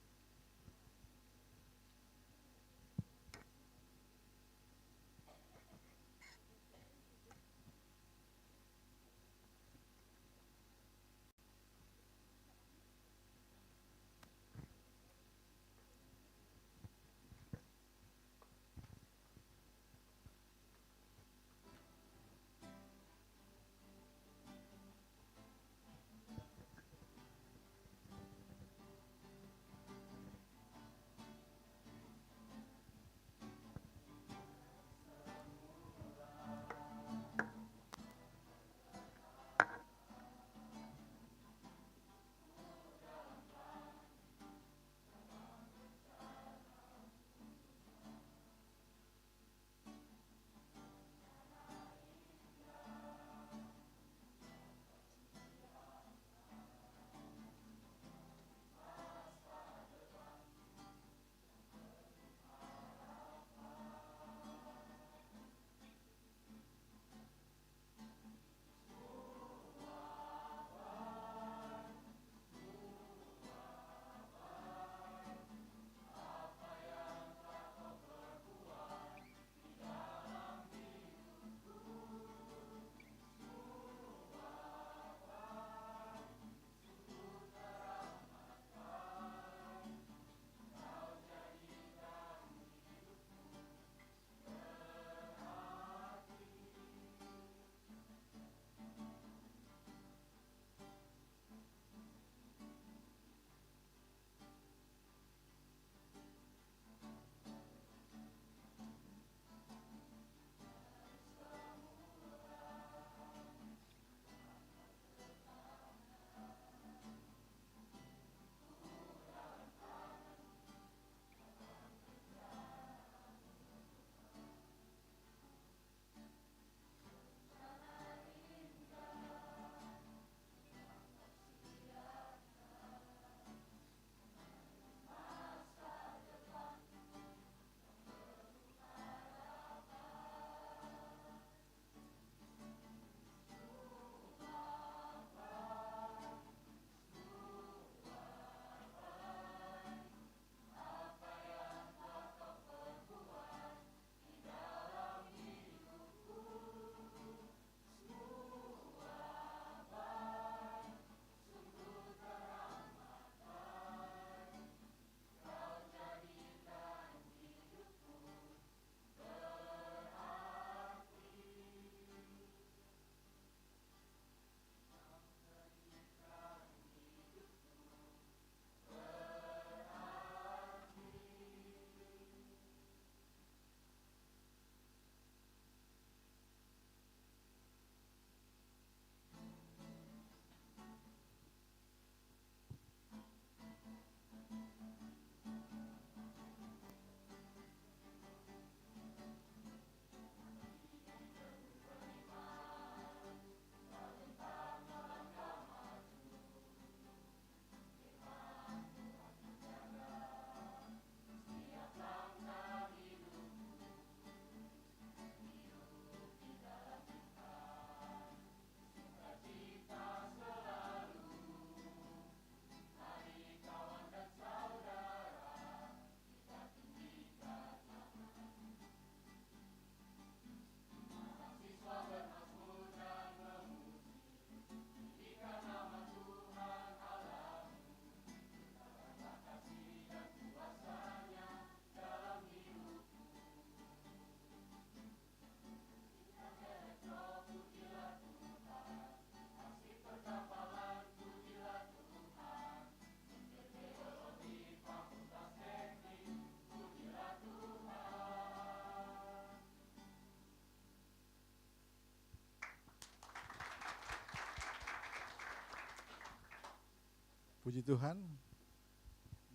[SPEAKER 2] Puji Tuhan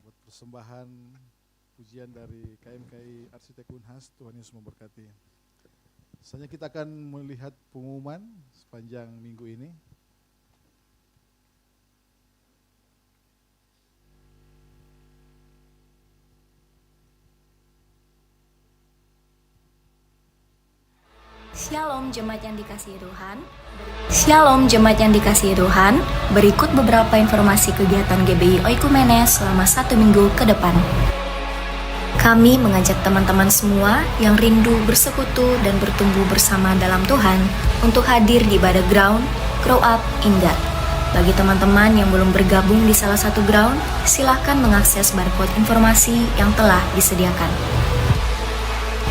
[SPEAKER 2] buat persembahan pujian dari KMKI Arsitek Unhas. Tuhan Yesus memberkati. Selanjutnya kita akan melihat pengumuman sepanjang minggu ini.
[SPEAKER 6] Shalom jemaat yang dikasihi Tuhan. Shalom jemaat yang dikasihi Tuhan. Berikut beberapa informasi kegiatan GBI Oikumene selama 1 minggu ke depan. Kami mengajak teman-teman semua yang rindu bersekutu dan bertumbuh bersama dalam Tuhan untuk hadir di ibadah ground Grow Up in God. Bagi teman-teman yang belum bergabung di salah satu ground, silakan mengakses barcode informasi yang telah disediakan.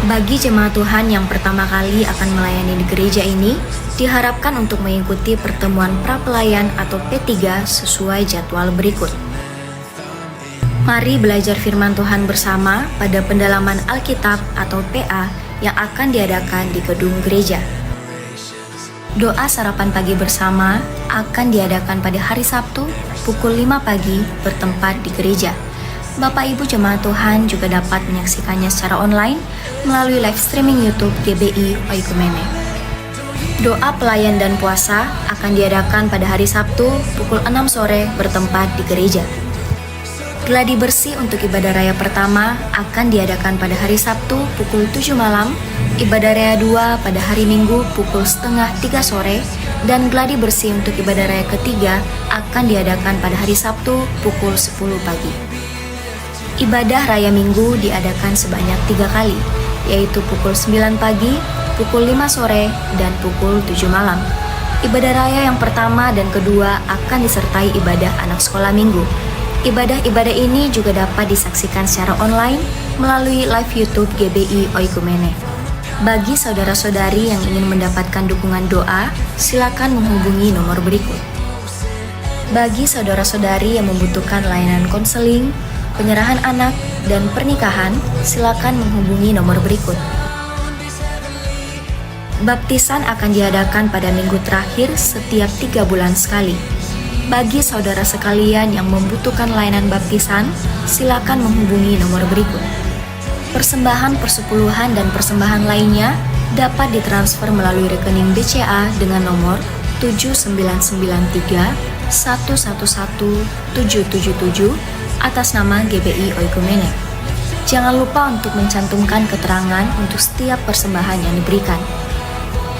[SPEAKER 6] Bagi jemaat Tuhan yang pertama kali akan melayani di gereja ini, diharapkan untuk mengikuti pertemuan prapelayan atau P3 sesuai jadwal berikut. Mari belajar firman Tuhan bersama pada pendalaman Alkitab atau PA yang akan diadakan di gedung gereja. Doa sarapan pagi bersama akan diadakan pada hari Sabtu pukul 5 pagi bertempat di gereja. Bapak Ibu jemaat Tuhan juga dapat menyaksikannya secara online melalui live streaming YouTube GBI Oikumene. Doa pelayan dan puasa akan diadakan pada hari Sabtu pukul 6 sore bertempat di gereja. Gladi bersih untuk ibadah raya pertama akan diadakan pada hari Sabtu pukul 7 malam, ibadah raya 2 pada hari Minggu pukul setengah 3 sore, dan gladi bersih untuk ibadah raya ketiga akan diadakan pada hari Sabtu pukul 10 pagi. Ibadah raya Minggu diadakan sebanyak 3 kali, yaitu pukul 9 pagi, pukul 5 sore, dan pukul 7 malam. Ibadah raya yang pertama dan kedua akan disertai ibadah anak sekolah minggu. Ibadah-ibadah ini juga dapat disaksikan secara online melalui live YouTube GBI Oikumene. Bagi saudara-saudari yang ingin mendapatkan dukungan doa, silakan menghubungi nomor berikut. Bagi saudara-saudari yang membutuhkan layanan konseling, penyerahan anak, dan pernikahan, silakan menghubungi nomor berikut. Baptisan akan diadakan pada minggu terakhir setiap 3 bulan sekali. Bagi saudara sekalian yang membutuhkan layanan baptisan, silakan menghubungi nomor berikut. Persembahan persepuluhan dan persembahan lainnya dapat ditransfer melalui rekening BCA dengan nomor 7993 111 777 atas nama GBI Oikumene. Jangan lupa untuk mencantumkan keterangan untuk setiap persembahan yang diberikan.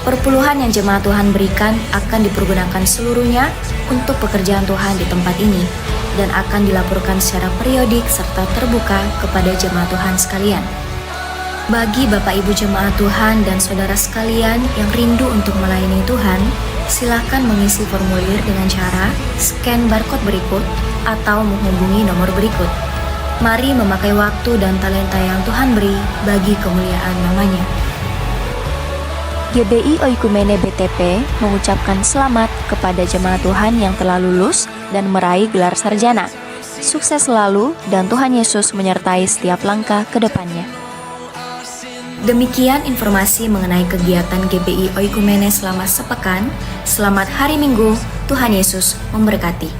[SPEAKER 6] Perpuluhan yang jemaat Tuhan berikan akan dipergunakan seluruhnya untuk pekerjaan Tuhan di tempat ini dan akan dilaporkan secara periodik serta terbuka kepada jemaat Tuhan sekalian. Bagi Bapak Ibu jemaat Tuhan dan saudara sekalian yang rindu untuk melayani Tuhan, silakan mengisi formulir dengan cara scan barcode berikut atau menghubungi nomor berikut. Mari memakai waktu dan talenta yang Tuhan beri bagi kemuliaan namanya. GBI Oikumene BTP mengucapkan selamat kepada jemaat Tuhan yang telah lulus dan meraih gelar sarjana. Sukses selalu dan Tuhan Yesus menyertai setiap langkah ke depannya. Demikian informasi mengenai kegiatan GBI Oikumene selama sepekan. Selamat hari Minggu, Tuhan Yesus memberkati.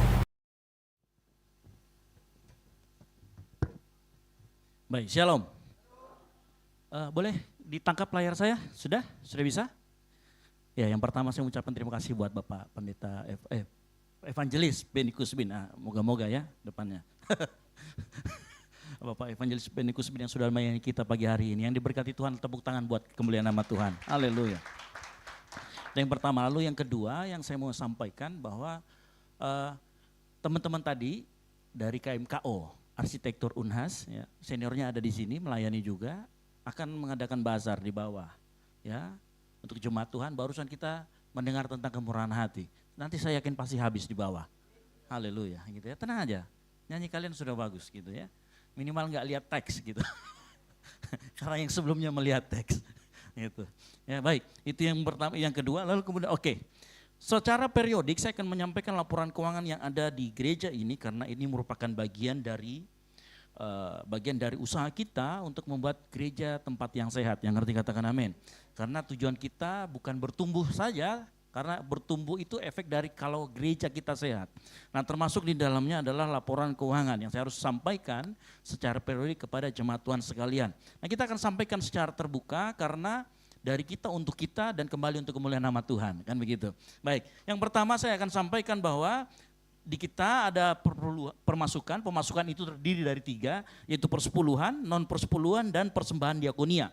[SPEAKER 3] Baik, shalom. Boleh ditangkap layar saya? Sudah bisa? Ya, yang pertama saya mengucapkan terima kasih buat Bapak Pendeta Evangelis Benny Kusbin. Moga-moga ya depannya. Bapak Evangelis Benny Kusbin yang sudah melayani kita pagi hari ini. Yang diberkati Tuhan, tepuk tangan buat kemuliaan nama Tuhan. Haleluya. Yang pertama, lalu yang kedua yang saya mau sampaikan bahwa teman-teman tadi dari KMKO Arsitektur Unhas, ya, seniornya ada di sini melayani juga, akan mengadakan bazar di bawah, ya, untuk jemaat Tuhan. Barusan kita mendengar tentang kemurahan hati. Nanti saya yakin pasti habis di bawah. Haleluya, gitu ya. Tenang aja, nyanyi kalian sudah bagus, gitu ya. Minimal nggak lihat teks, gitu. Karena yang sebelumnya melihat teks, gitu. Ya baik, itu yang pertama, yang kedua. Lalu kemudian, oke. Secara periodik saya akan menyampaikan laporan keuangan yang ada di gereja ini karena ini merupakan bagian dari usaha kita untuk membuat gereja tempat yang sehat. Yang ngerti katakan amin. Karena tujuan kita bukan bertumbuh saja Karena bertumbuh itu efek dari kalau gereja kita sehat. Nah termasuk di dalamnya adalah laporan keuangan yang saya harus sampaikan secara periodik kepada jemaat Tuhan sekalian. Nah kita akan sampaikan secara terbuka karena dari kita untuk kita dan kembali untuk kemuliaan nama Tuhan, kan begitu. Baik, yang pertama saya akan sampaikan bahwa di kita ada pemasukan itu terdiri dari 3, yaitu persepuluhan, non persepuluhan, dan persembahan diakonia.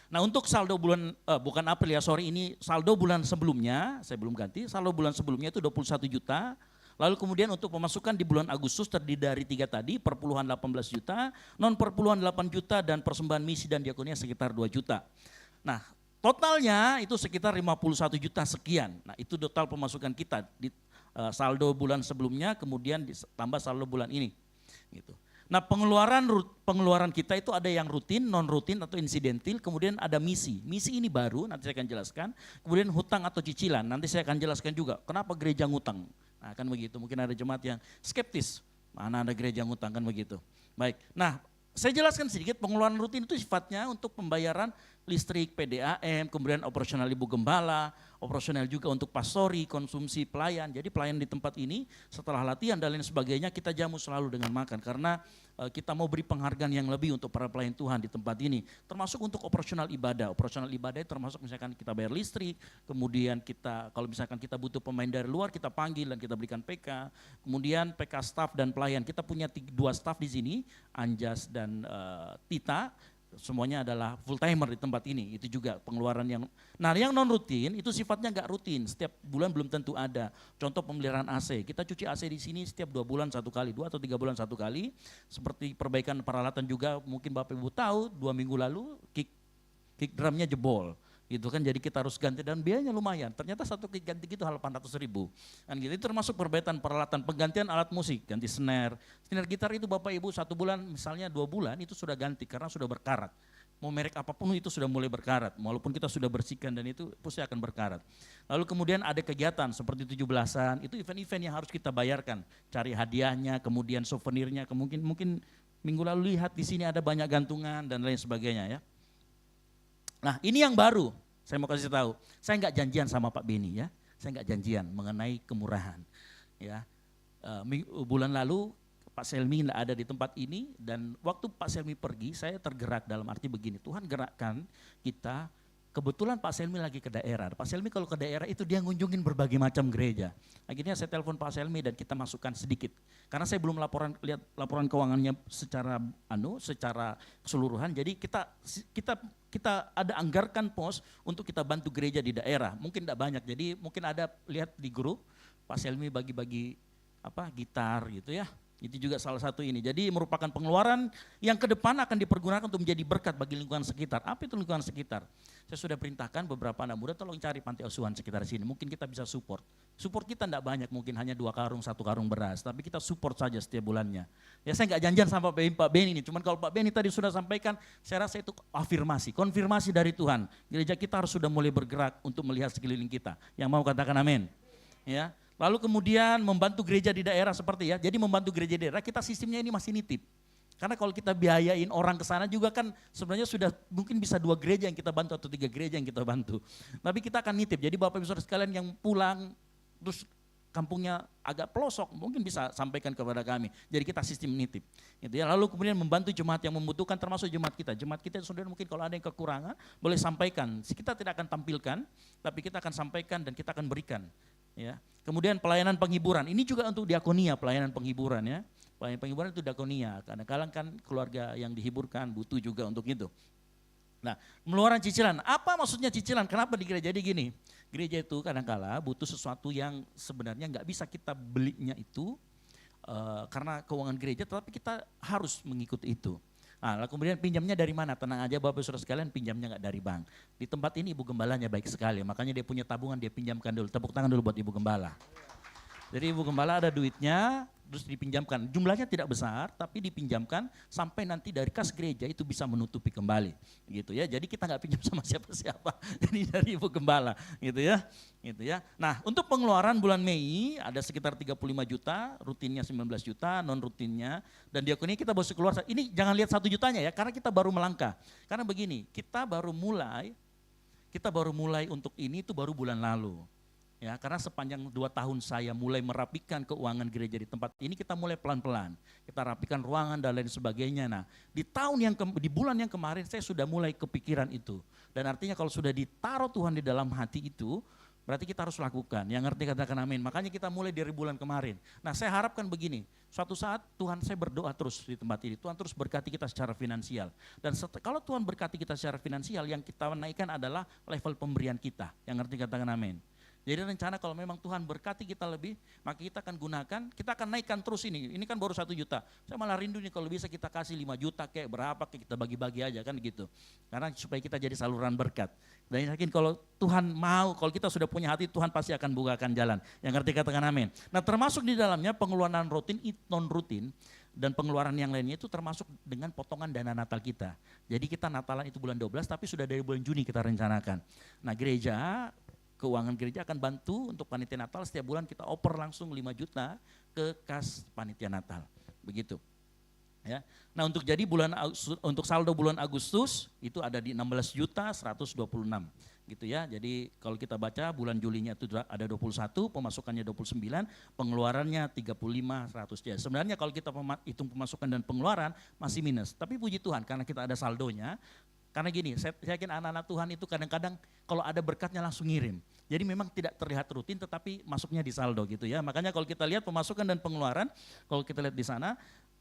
[SPEAKER 3] Nah untuk saldo bulan, bukan April ya, ini saldo bulan sebelumnya, saya belum ganti, saldo bulan sebelumnya itu 21 juta. Lalu kemudian untuk pemasukan di bulan Agustus terdiri dari 3 tadi, perpuluhan 18 juta, non perpuluhan 8 juta, dan persembahan misi dan diakonia sekitar 2 juta. Nah totalnya itu sekitar 51 juta sekian. Nah itu total pemasukan kita di saldo bulan sebelumnya, kemudian ditambah saldo bulan ini. Gitu. Nah pengeluaran kita itu ada yang rutin, non rutin atau insidentil, kemudian ada misi. Misi ini baru, nanti saya akan jelaskan. Kemudian hutang atau cicilan, nanti saya akan jelaskan juga kenapa gereja ngutang. Nah kan begitu, mungkin ada jemaat yang skeptis, mana ada gereja ngutang, kan begitu. Baik, nah saya jelaskan sedikit pengeluaran rutin itu sifatnya untuk pembayaran listrik, PDAM, kemudian operasional ibu gembala, operasional juga untuk pastori, konsumsi pelayan. Jadi pelayan di tempat ini setelah latihan dan lain sebagainya kita jamu selalu dengan makan karena kita mau beri penghargaan yang lebih untuk para pelayan Tuhan di tempat ini. Termasuk untuk operasional ibadah. Operasional ibadah termasuk misalkan kita bayar listrik, kemudian kita kalau misalkan kita butuh pemain dari luar kita panggil dan kita berikan PK. Kemudian PK staff dan pelayan. Kita punya 2 staff di sini, Anjas dan Tita. Semuanya adalah full timer di tempat ini, itu juga pengeluaran yang, nah yang non rutin itu sifatnya nggak rutin, setiap bulan belum tentu ada. Contoh pemeliharaan AC, kita cuci AC di sini setiap 2 bulan 1 kali, 2 atau 3 bulan 1 kali. Seperti perbaikan peralatan juga, mungkin Bapak Ibu tahu 2 minggu lalu kick drumnya jebol. Gitu kan, jadi kita harus ganti dan biayanya lumayan. Ternyata 1 kick ganti gitu hal 800.000. Kan gitu, itu termasuk perbaikan peralatan, penggantian alat musik, ganti snare gitar itu Bapak Ibu 1 bulan misalnya 2 bulan itu sudah ganti karena sudah berkarat. Mau merek apapun itu sudah mulai berkarat, walaupun kita sudah bersihkan dan itu pasti akan berkarat. Lalu kemudian ada kegiatan seperti 17-an, itu event-event yang harus kita bayarkan, cari hadiahnya, kemudian souvenirnya, mungkin minggu lalu lihat di sini ada banyak gantungan dan lain sebagainya ya. Nah ini yang baru, saya mau kasih tahu, saya nggak janjian sama Pak Beni ya, saya nggak janjian mengenai kemurahan. Ya, bulan lalu Pak Selmi nggak ada di tempat ini dan waktu Pak Selmi pergi saya tergerak dalam arti begini, Tuhan gerakkan kita, kebetulan Pak Selmi lagi ke daerah. Pak Selmi kalau ke daerah itu dia ngunjungin berbagai macam gereja. Akhirnya saya telepon Pak Selmi dan kita masukkan sedikit. Karena saya belum lihat laporan keuangannya secara keseluruhan. Jadi kita ada anggarkan pos untuk kita bantu gereja di daerah. Mungkin tidak banyak. Jadi mungkin ada lihat di grup Pak Selmi bagi-bagi gitar gitu ya. Itu juga salah satu ini. Jadi merupakan pengeluaran yang ke depan akan dipergunakan untuk menjadi berkat bagi lingkungan sekitar. Apa itu lingkungan sekitar? Saya sudah perintahkan beberapa anak muda tolong cari panti asuhan sekitar sini. Mungkin kita bisa support. Support kita tidak banyak, mungkin hanya 2 karung, 1 karung beras. Tapi kita support saja setiap bulannya. Ya saya nggak janjian sama Pak Beni ini. Cuman kalau Pak Beni tadi sudah sampaikan, saya rasa itu afirmasi, konfirmasi dari Tuhan. Gereja kita harus sudah mulai bergerak untuk melihat sekeliling kita. Yang mau katakan amin. Ya. Lalu kemudian membantu gereja di daerah seperti ya. Jadi membantu gereja di daerah kita sistemnya ini masih nitip. Karena kalau kita biayain orang ke sana juga kan sebenarnya sudah mungkin bisa 2 gereja yang kita bantu atau 3 gereja yang kita bantu. Tapi kita akan nitip. Jadi Bapak Ibu Saudara sekalian yang pulang terus kampungnya agak pelosok mungkin bisa sampaikan kepada kami. Jadi kita sistem nitip. Gitu ya. Lalu kemudian membantu jemaat yang membutuhkan termasuk jemaat kita. Jemaat kita saudara mungkin kalau ada yang kekurangan boleh sampaikan. Kita tidak akan tampilkan tapi kita akan sampaikan dan kita akan berikan. Ya. Kemudian pelayanan penghiburan, ini juga untuk diakonia, pelayanan penghiburan ya. Pelayanan penghiburan itu diakonia, kadang-kadang kan keluarga yang dihiburkan butuh juga untuk itu. Nah, pengeluaran cicilan, apa maksudnya cicilan? Kenapa di gereja? Jadi gini, gereja itu kadang-kala butuh sesuatu yang sebenarnya nggak bisa kita belinya itu karena keuangan gereja, tetapi kita harus mengikuti itu. Nah, lalu kemudian pinjamnya dari mana? Tenang aja Bapak Saudara sekalian, pinjamnya nggak dari bank. Di tempat ini Ibu Gembalanya baik sekali, makanya dia punya tabungan, dia pinjamkan dulu. Tepuk tangan dulu buat Ibu Gembala. Jadi Ibu Gembala ada duitnya, terus dipinjamkan. Jumlahnya tidak besar, tapi dipinjamkan sampai nanti dari kas gereja itu bisa menutupi kembali. Gitu ya. Jadi kita nggak pinjam sama siapa-siapa. Jadi dari Ibu Gembala, gitu ya. Gitu ya. Nah, untuk pengeluaran bulan Mei ada sekitar 35 juta, rutinnya 19 juta, non rutinnya, dan diakonia kita baru keluar. Ini jangan lihat 1 jutanya ya, karena kita baru melangkah. Karena begini, kita baru mulai kita baru mulai untuk ini itu baru bulan lalu. Ya, karena sepanjang 2 tahun saya mulai merapikan keuangan gereja di tempat ini, kita mulai pelan-pelan. Kita rapikan ruangan dan lain sebagainya. Nah, di bulan yang kemarin saya sudah mulai kepikiran itu. Dan artinya kalau sudah ditaruh Tuhan di dalam hati itu, berarti kita harus lakukan. Yang ngerti katakan amin. Makanya kita mulai dari bulan kemarin. Nah, saya harapkan begini, suatu saat Tuhan, saya berdoa terus di tempat ini. Tuhan terus berkati kita secara finansial. Dan kalau Tuhan berkati kita secara finansial, yang kita naikkan adalah level pemberian kita. Yang ngerti katakan amin. Jadi rencana kalau memang Tuhan berkati kita lebih, maka kita akan gunakan, kita akan naikkan terus ini. Ini kan baru 1 juta. Saya malah rindu nih kalau bisa kita kasih 5 juta kayak berapa, kayak kita bagi-bagi aja kan gitu. Karena supaya kita jadi saluran berkat. Dan yakin kalau Tuhan mau, kalau kita sudah punya hati, Tuhan pasti akan bukakan jalan. Yang ngerti katakan amin. Nah, termasuk di dalamnya pengeluaran rutin, non rutin, dan pengeluaran yang lainnya itu termasuk dengan potongan dana Natal kita. Jadi kita Natalan itu bulan 12, tapi sudah dari bulan Juni kita rencanakan. Nah, keuangan gereja akan bantu untuk panitia Natal. Setiap bulan kita oper langsung 5 juta ke kas panitia Natal. Begitu. Ya. Nah, untuk saldo bulan Agustus itu ada di 16.126 gitu ya. Jadi kalau kita baca bulan Julinya itu ada 21, pemasukannya 29, pengeluarannya 35.100 ya. Sebenarnya kalau kita hitung pemasukan dan pengeluaran masih minus. Tapi puji Tuhan karena kita ada saldonya. Karena gini, saya yakin anak-anak Tuhan itu kadang-kadang kalau ada berkatnya langsung ngirim. Jadi memang tidak terlihat rutin tetapi masuknya di saldo gitu ya. Makanya kalau kita lihat pemasukan dan pengeluaran, kalau kita lihat di sana,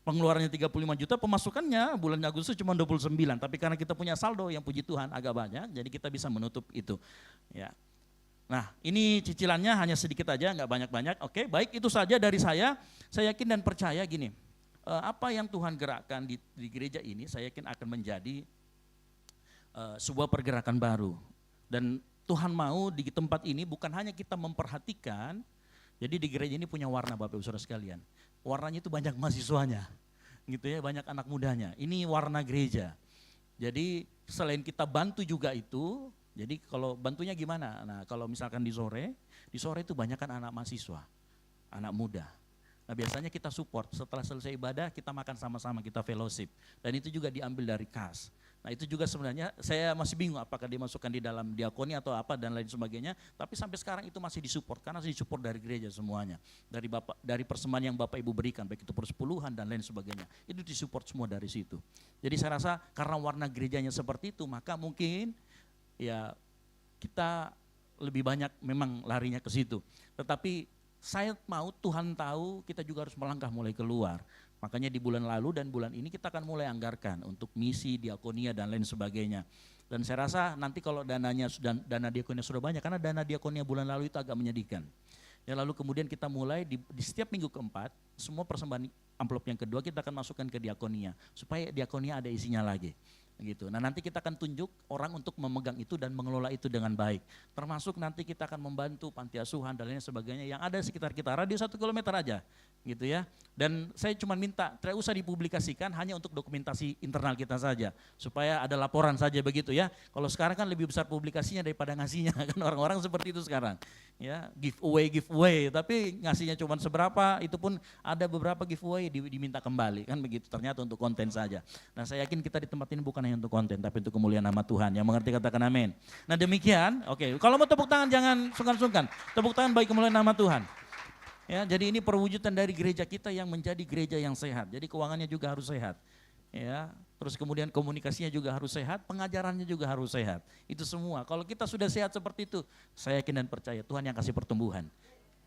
[SPEAKER 3] pengeluarannya 35 juta, pemasukannya bulan Agustus cuma 29. Tapi karena kita punya saldo yang puji Tuhan agak banyak, jadi kita bisa menutup itu. Ya. Nah, ini cicilannya hanya sedikit aja, nggak banyak-banyak. Oke, baik itu saja dari saya. Saya yakin dan percaya gini, apa yang Tuhan gerakkan di gereja ini, saya yakin akan menjadi sebuah pergerakan baru. Dan Tuhan mau di tempat ini bukan hanya kita memperhatikan, jadi di gereja ini punya warna Bapak Ibu Saudara sekalian. Warnanya itu banyak mahasiswanya, gitu ya, banyak anak mudanya. Ini warna gereja. Jadi selain kita bantu juga itu, jadi kalau bantunya gimana? Nah, kalau misalkan di sore itu banyak kan anak mahasiswa, anak muda. Nah, biasanya kita support, setelah selesai ibadah kita makan sama-sama, kita fellowship. Dan itu juga diambil dari kas. Nah, itu juga sebenarnya saya masih bingung apakah dimasukkan di dalam diakoni atau apa dan lain sebagainya. Tapi sampai sekarang itu masih disupport karena disupport dari gereja semuanya. Dari persembahan yang Bapak Ibu berikan, baik itu persepuluhan dan lain sebagainya. Itu disupport semua dari situ. Jadi saya rasa karena warna gerejanya seperti itu, maka mungkin ya kita lebih banyak memang larinya ke situ. Tetapi saya mau Tuhan tahu kita juga harus melangkah mulai keluar. Makanya di bulan lalu dan bulan ini kita akan mulai anggarkan untuk misi, diakonia dan lain sebagainya. Dan saya rasa nanti kalau dana diakonia sudah banyak, karena dana diakonia bulan lalu itu agak menyedihkan. Ya, lalu kemudian kita mulai di setiap minggu keempat, semua persembahan amplop yang kedua kita akan masukkan ke diakonia. Supaya diakonia ada isinya lagi. Gitu. Nah, nanti kita akan tunjuk orang untuk memegang itu dan mengelola itu dengan baik. Termasuk nanti kita akan membantu panti asuhan dan lain sebagainya yang ada di sekitar kita, radius 1 kilometer aja. Gitu ya. Dan saya cuma minta tidak usah dipublikasikan, hanya untuk dokumentasi internal kita saja supaya ada laporan saja begitu ya. Kalau sekarang kan lebih besar publikasinya daripada ngasihnya, kan orang-orang seperti itu sekarang. Ya, giveaway, tapi ngasihnya cuma seberapa, itu pun ada beberapa giveaway diminta kembali kan begitu, ternyata untuk konten saja. Nah, saya yakin kita di tempat ini bukan hanya untuk konten tapi untuk kemuliaan nama Tuhan. Yang mengerti katakan amin. Nah, demikian. Oke, kalau mau tepuk tangan jangan sungkan-sungkan. Tepuk tangan bagi kemuliaan nama Tuhan. Ya, jadi ini perwujudan dari gereja kita yang menjadi gereja yang sehat. Jadi keuangannya juga harus sehat. Ya, terus kemudian komunikasinya juga harus sehat, pengajarannya juga harus sehat. Itu semua. Kalau kita sudah sehat seperti itu, saya yakin dan percaya Tuhan yang kasih pertumbuhan.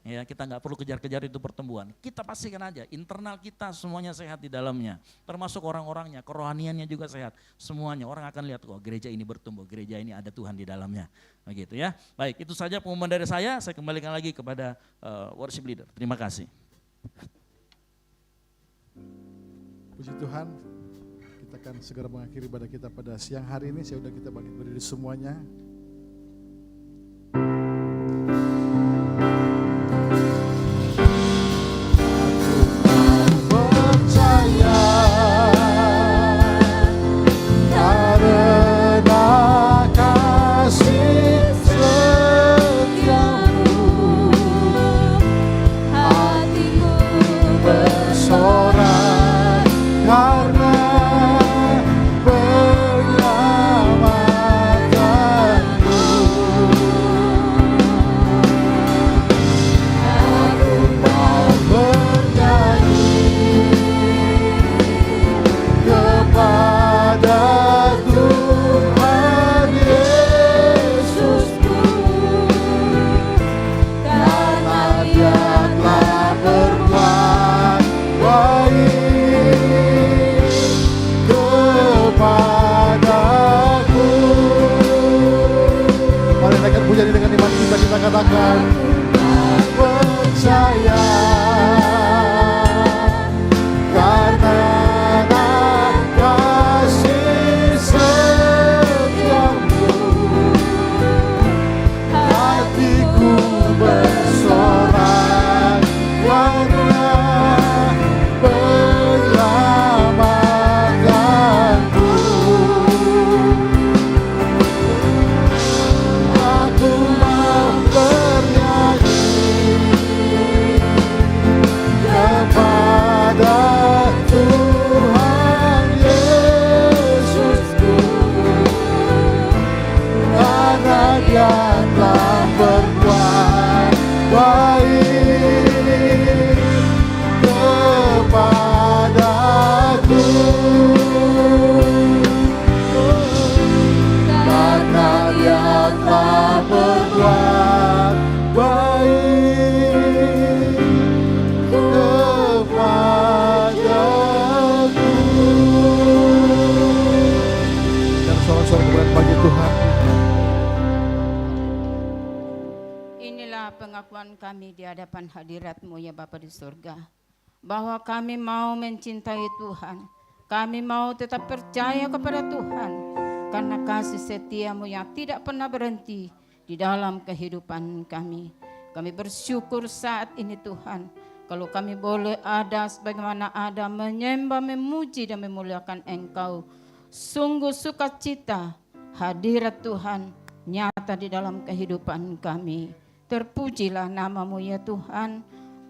[SPEAKER 3] Ya, kita nggak perlu kejar-kejar itu pertumbuhan. Kita pastikan aja internal kita semuanya sehat di dalamnya. Termasuk orang-orangnya, kerohaniannya juga sehat. Semuanya orang akan lihat kok gereja ini bertumbuh, gereja ini ada Tuhan di dalamnya. Begitu ya. Baik, itu saja pengumuman dari saya. Saya kembalikan lagi kepada worship leader. Terima kasih.
[SPEAKER 2] Puji Tuhan, kita akan segera mengakhiri ibadah kita pada siang hari ini. Saya udah kita bangkit berdiri semuanya.
[SPEAKER 1] Karena penyelamatan
[SPEAKER 2] suara kemuliaan bagi Tuhan.
[SPEAKER 7] Inilah pengakuan kami di hadapan hadirat-Mu ya Bapa di surga, bahwa kami mau mencintai Tuhan, kami mau tetap percaya kepada Tuhan, karena kasih setia-Mu yang tidak pernah berhenti di dalam kehidupan kami. Kami bersyukur saat ini Tuhan, kalau kami boleh ada sebagaimana ada menyembah, memuji dan memuliakan Engkau. Sungguh sukacita hadirat Tuhan nyata di dalam kehidupan kami. Terpujilah nama-Mu ya Tuhan,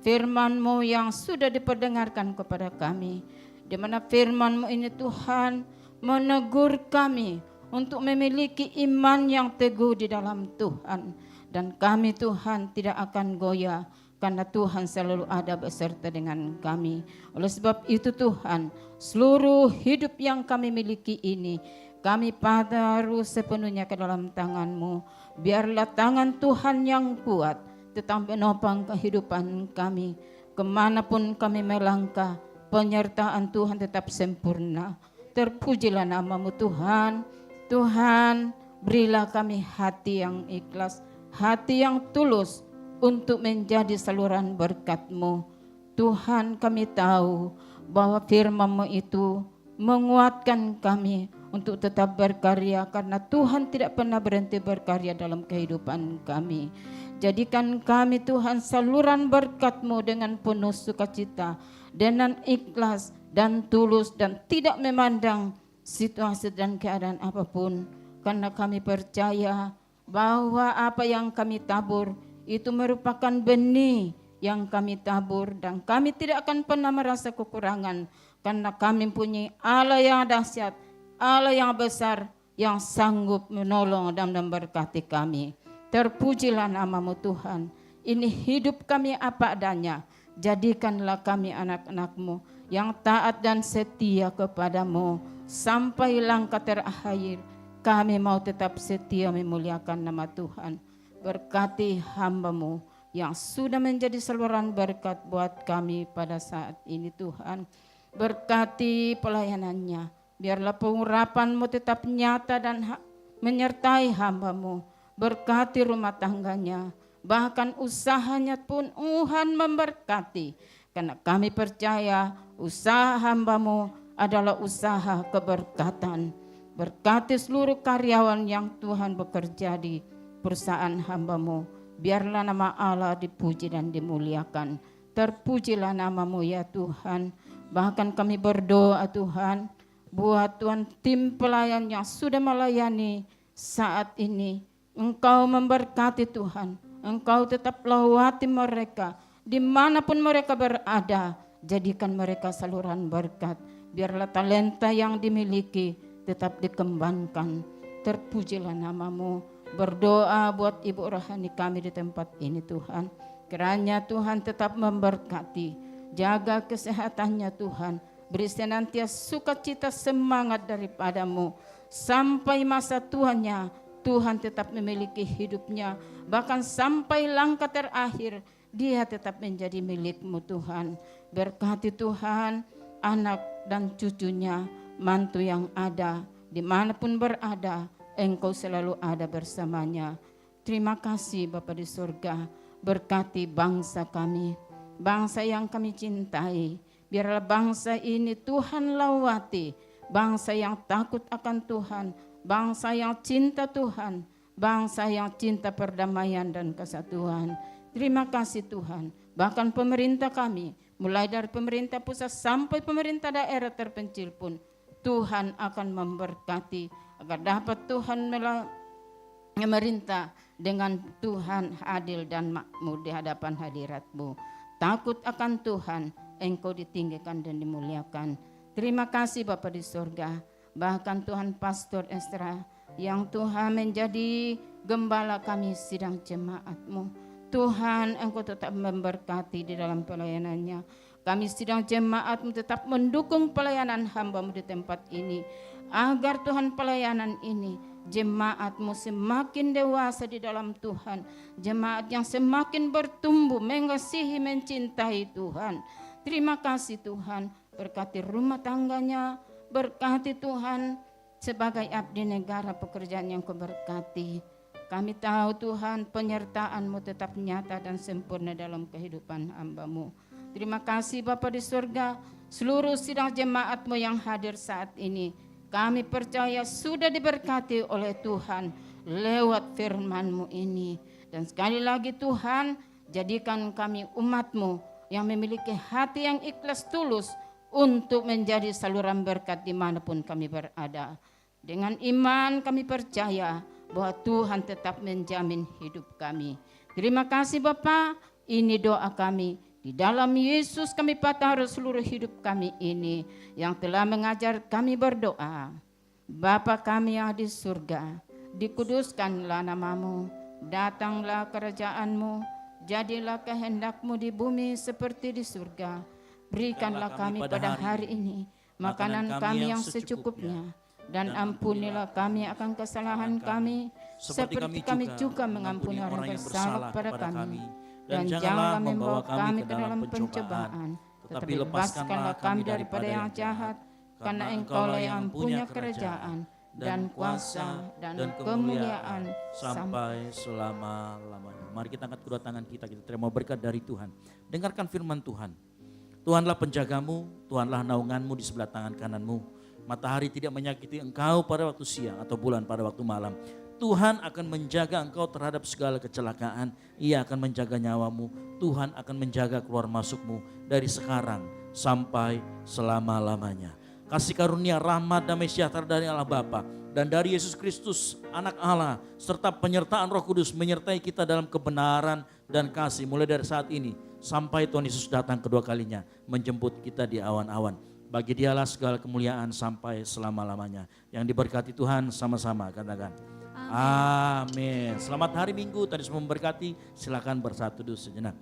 [SPEAKER 7] firman-Mu yang sudah diperdengarkan kepada kami, di mana firman-Mu ini Tuhan menegur kami untuk memiliki iman yang teguh di dalam Tuhan. Dan kami Tuhan tidak akan goyah, karena Tuhan selalu ada beserta dengan kami. Oleh sebab itu Tuhan, seluruh hidup yang kami miliki ini, kami taruh sepenuhnya ke dalam tangan-Mu. Biarlah tangan Tuhan yang kuat tetap menopang kehidupan kami. Kemanapun kami melangkah, penyertaan Tuhan tetap sempurna. Terpujilah nama-Mu Tuhan. Tuhan, berilah kami hati yang ikhlas, hati yang tulus untuk menjadi saluran berkat-Mu. Tuhan, kami tahu bahwa firman-Mu itu menguatkan kami untuk tetap berkarya, karena Tuhan tidak pernah berhenti berkarya dalam kehidupan kami. Jadikan kami Tuhan saluran berkat-Mu dengan penuh sukacita, dengan ikhlas dan tulus, dan tidak memandang situasi dan keadaan apapun, karena kami percaya bahwa apa yang kami tabur itu merupakan benih yang kami tabur, dan kami tidak akan pernah merasa kekurangan, karena kami punya Allah yang dahsyat, Allah yang besar, yang sanggup menolong dan memberkati kami. Terpujilah nama-Mu Tuhan. Ini hidup kami apa adanya. Jadikanlah kami anak-anak-Mu yang taat dan setia kepada-Mu sampai langkah terakhir. Kami mau tetap setia memuliakan nama Tuhan. Berkati hamba-Mu yang sudah menjadi saluran berkat buat kami pada saat ini Tuhan. Berkati pelayanannya. Biarlah pengurapan-Mu tetap nyata dan menyertai hamba-Mu. Berkati rumah tangganya. Bahkan usahanya pun Tuhan memberkati. Karena kami percaya usaha hamba-Mu adalah usaha keberkatan. Berkati seluruh karyawan yang Tuhan bekerja di perusahaan hamba-Mu. Biarlah nama Allah dipuji dan dimuliakan. Terpujilah nama-Mu ya Tuhan. Bahkan kami berdoa Tuhan, buat Tuhan tim pelayan yang sudah melayani saat ini. Engkau memberkati Tuhan. Engkau tetap lawati mereka dimanapun mereka berada. Jadikan mereka saluran berkat. Biarlah talenta yang dimiliki tetap dikembangkan. Terpujilah nama-Mu. Berdoa buat Ibu rohani kami di tempat ini Tuhan. Kiranya Tuhan tetap memberkati. Jaga kesehatannya Tuhan. Beri senantiasa sukacita semangat daripada-Mu. Sampai masa tuanya Tuhan tetap memiliki hidupnya. Bahkan sampai langkah terakhir dia tetap menjadi milik-Mu Tuhan. Berkati Tuhan anak dan cucunya, mantu yang ada, dimanapun berada, Engkau selalu ada bersamanya. Terima kasih Bapa di surga, berkati bangsa kami, bangsa yang kami cintai. Biarlah bangsa ini Tuhan lawati, bangsa yang takut akan Tuhan, bangsa yang cinta Tuhan, bangsa yang cinta perdamaian dan kesatuan. Terima kasih Tuhan, bahkan pemerintah kami, mulai dari pemerintah pusat sampai pemerintah daerah terpencil pun, Tuhan akan memberkati agar dapat Tuhan memerintah dengan Tuhan adil dan makmur di hadapan hadirat-Mu. Takut akan Tuhan, Engkau ditinggikan dan dimuliakan. Terima kasih Bapa di surga. Bahkan Tuhan Pastor Estra yang Tuhan menjadi gembala kami sidang jemaat-Mu. Tuhan, Engkau tetap memberkati di dalam pelayanannya. Kami sidang jemaat-Mu tetap mendukung pelayanan hamba-Mu di tempat ini. Agar Tuhan pelayanan ini, jemaat-Mu semakin dewasa di dalam Tuhan. Jemaat yang semakin bertumbuh, mengasihi, mencintai Tuhan. Terima kasih Tuhan, berkati rumah tangganya, berkati Tuhan sebagai abdi negara pekerjaan yang Kau berkati. Kami tahu Tuhan penyertaan-Mu tetap nyata dan sempurna dalam kehidupan hamba-Mu. Terima kasih Bapa di surga, seluruh sidang jemaat-Mu yang hadir saat ini. Kami percaya sudah diberkati oleh Tuhan lewat firman-Mu ini. Dan sekali lagi Tuhan, jadikan kami umat-Mu yang memiliki hati yang ikhlas tulus untuk menjadi saluran berkat dimanapun kami berada. Dengan iman kami percaya bahwa Tuhan tetap menjamin hidup kami. Terima kasih Bapa, ini doa kami. Di dalam Yesus kami taruh seluruh hidup kami ini yang telah mengajar kami berdoa. Bapa kami yang di surga, dikuduskanlah nama-Mu, datanglah kerajaan-Mu, jadilah kehendak-Mu di bumi seperti di surga. Berikanlah kami pada hari ini makanan kami yang secukupnya, dan ampunilah kami akan kesalahan kami, seperti kami juga mengampuni orang bersalah kepada kami. Dan janganlah membawa kami ke dalam pencobaan, tetapi lepaskanlah kami daripada yang jahat, karena Engkau-lah yang punya kerajaan, dan kuasa, dan kemuliaan,
[SPEAKER 3] sampai selama-lamanya. Mari kita angkat kedua tangan kita terima berkat dari Tuhan. Dengarkan firman Tuhan. Tuhanlah penjagamu, Tuhanlah naunganmu di sebelah tangan kananmu. Matahari tidak menyakiti engkau pada waktu siang atau bulan pada waktu malam. Tuhan akan menjaga engkau terhadap segala kecelakaan. Ia akan menjaga nyawamu. Tuhan akan menjaga keluar masukmu dari sekarang sampai selama-lamanya. Kasih karunia, rahmat, damai sejahtera dari Allah Bapa dan dari Yesus Kristus Anak Allah serta penyertaan Roh Kudus menyertai kita dalam kebenaran dan kasih mulai dari saat ini sampai Tuhan Yesus datang kedua kalinya menjemput kita di awan-awan. Bagi Dialah segala kemuliaan sampai selama-lamanya. Yang diberkati Tuhan sama-sama katakan. Amin. Selamat hari Minggu, tadi semua memberkati. Silakan bersatu dulu sejenak.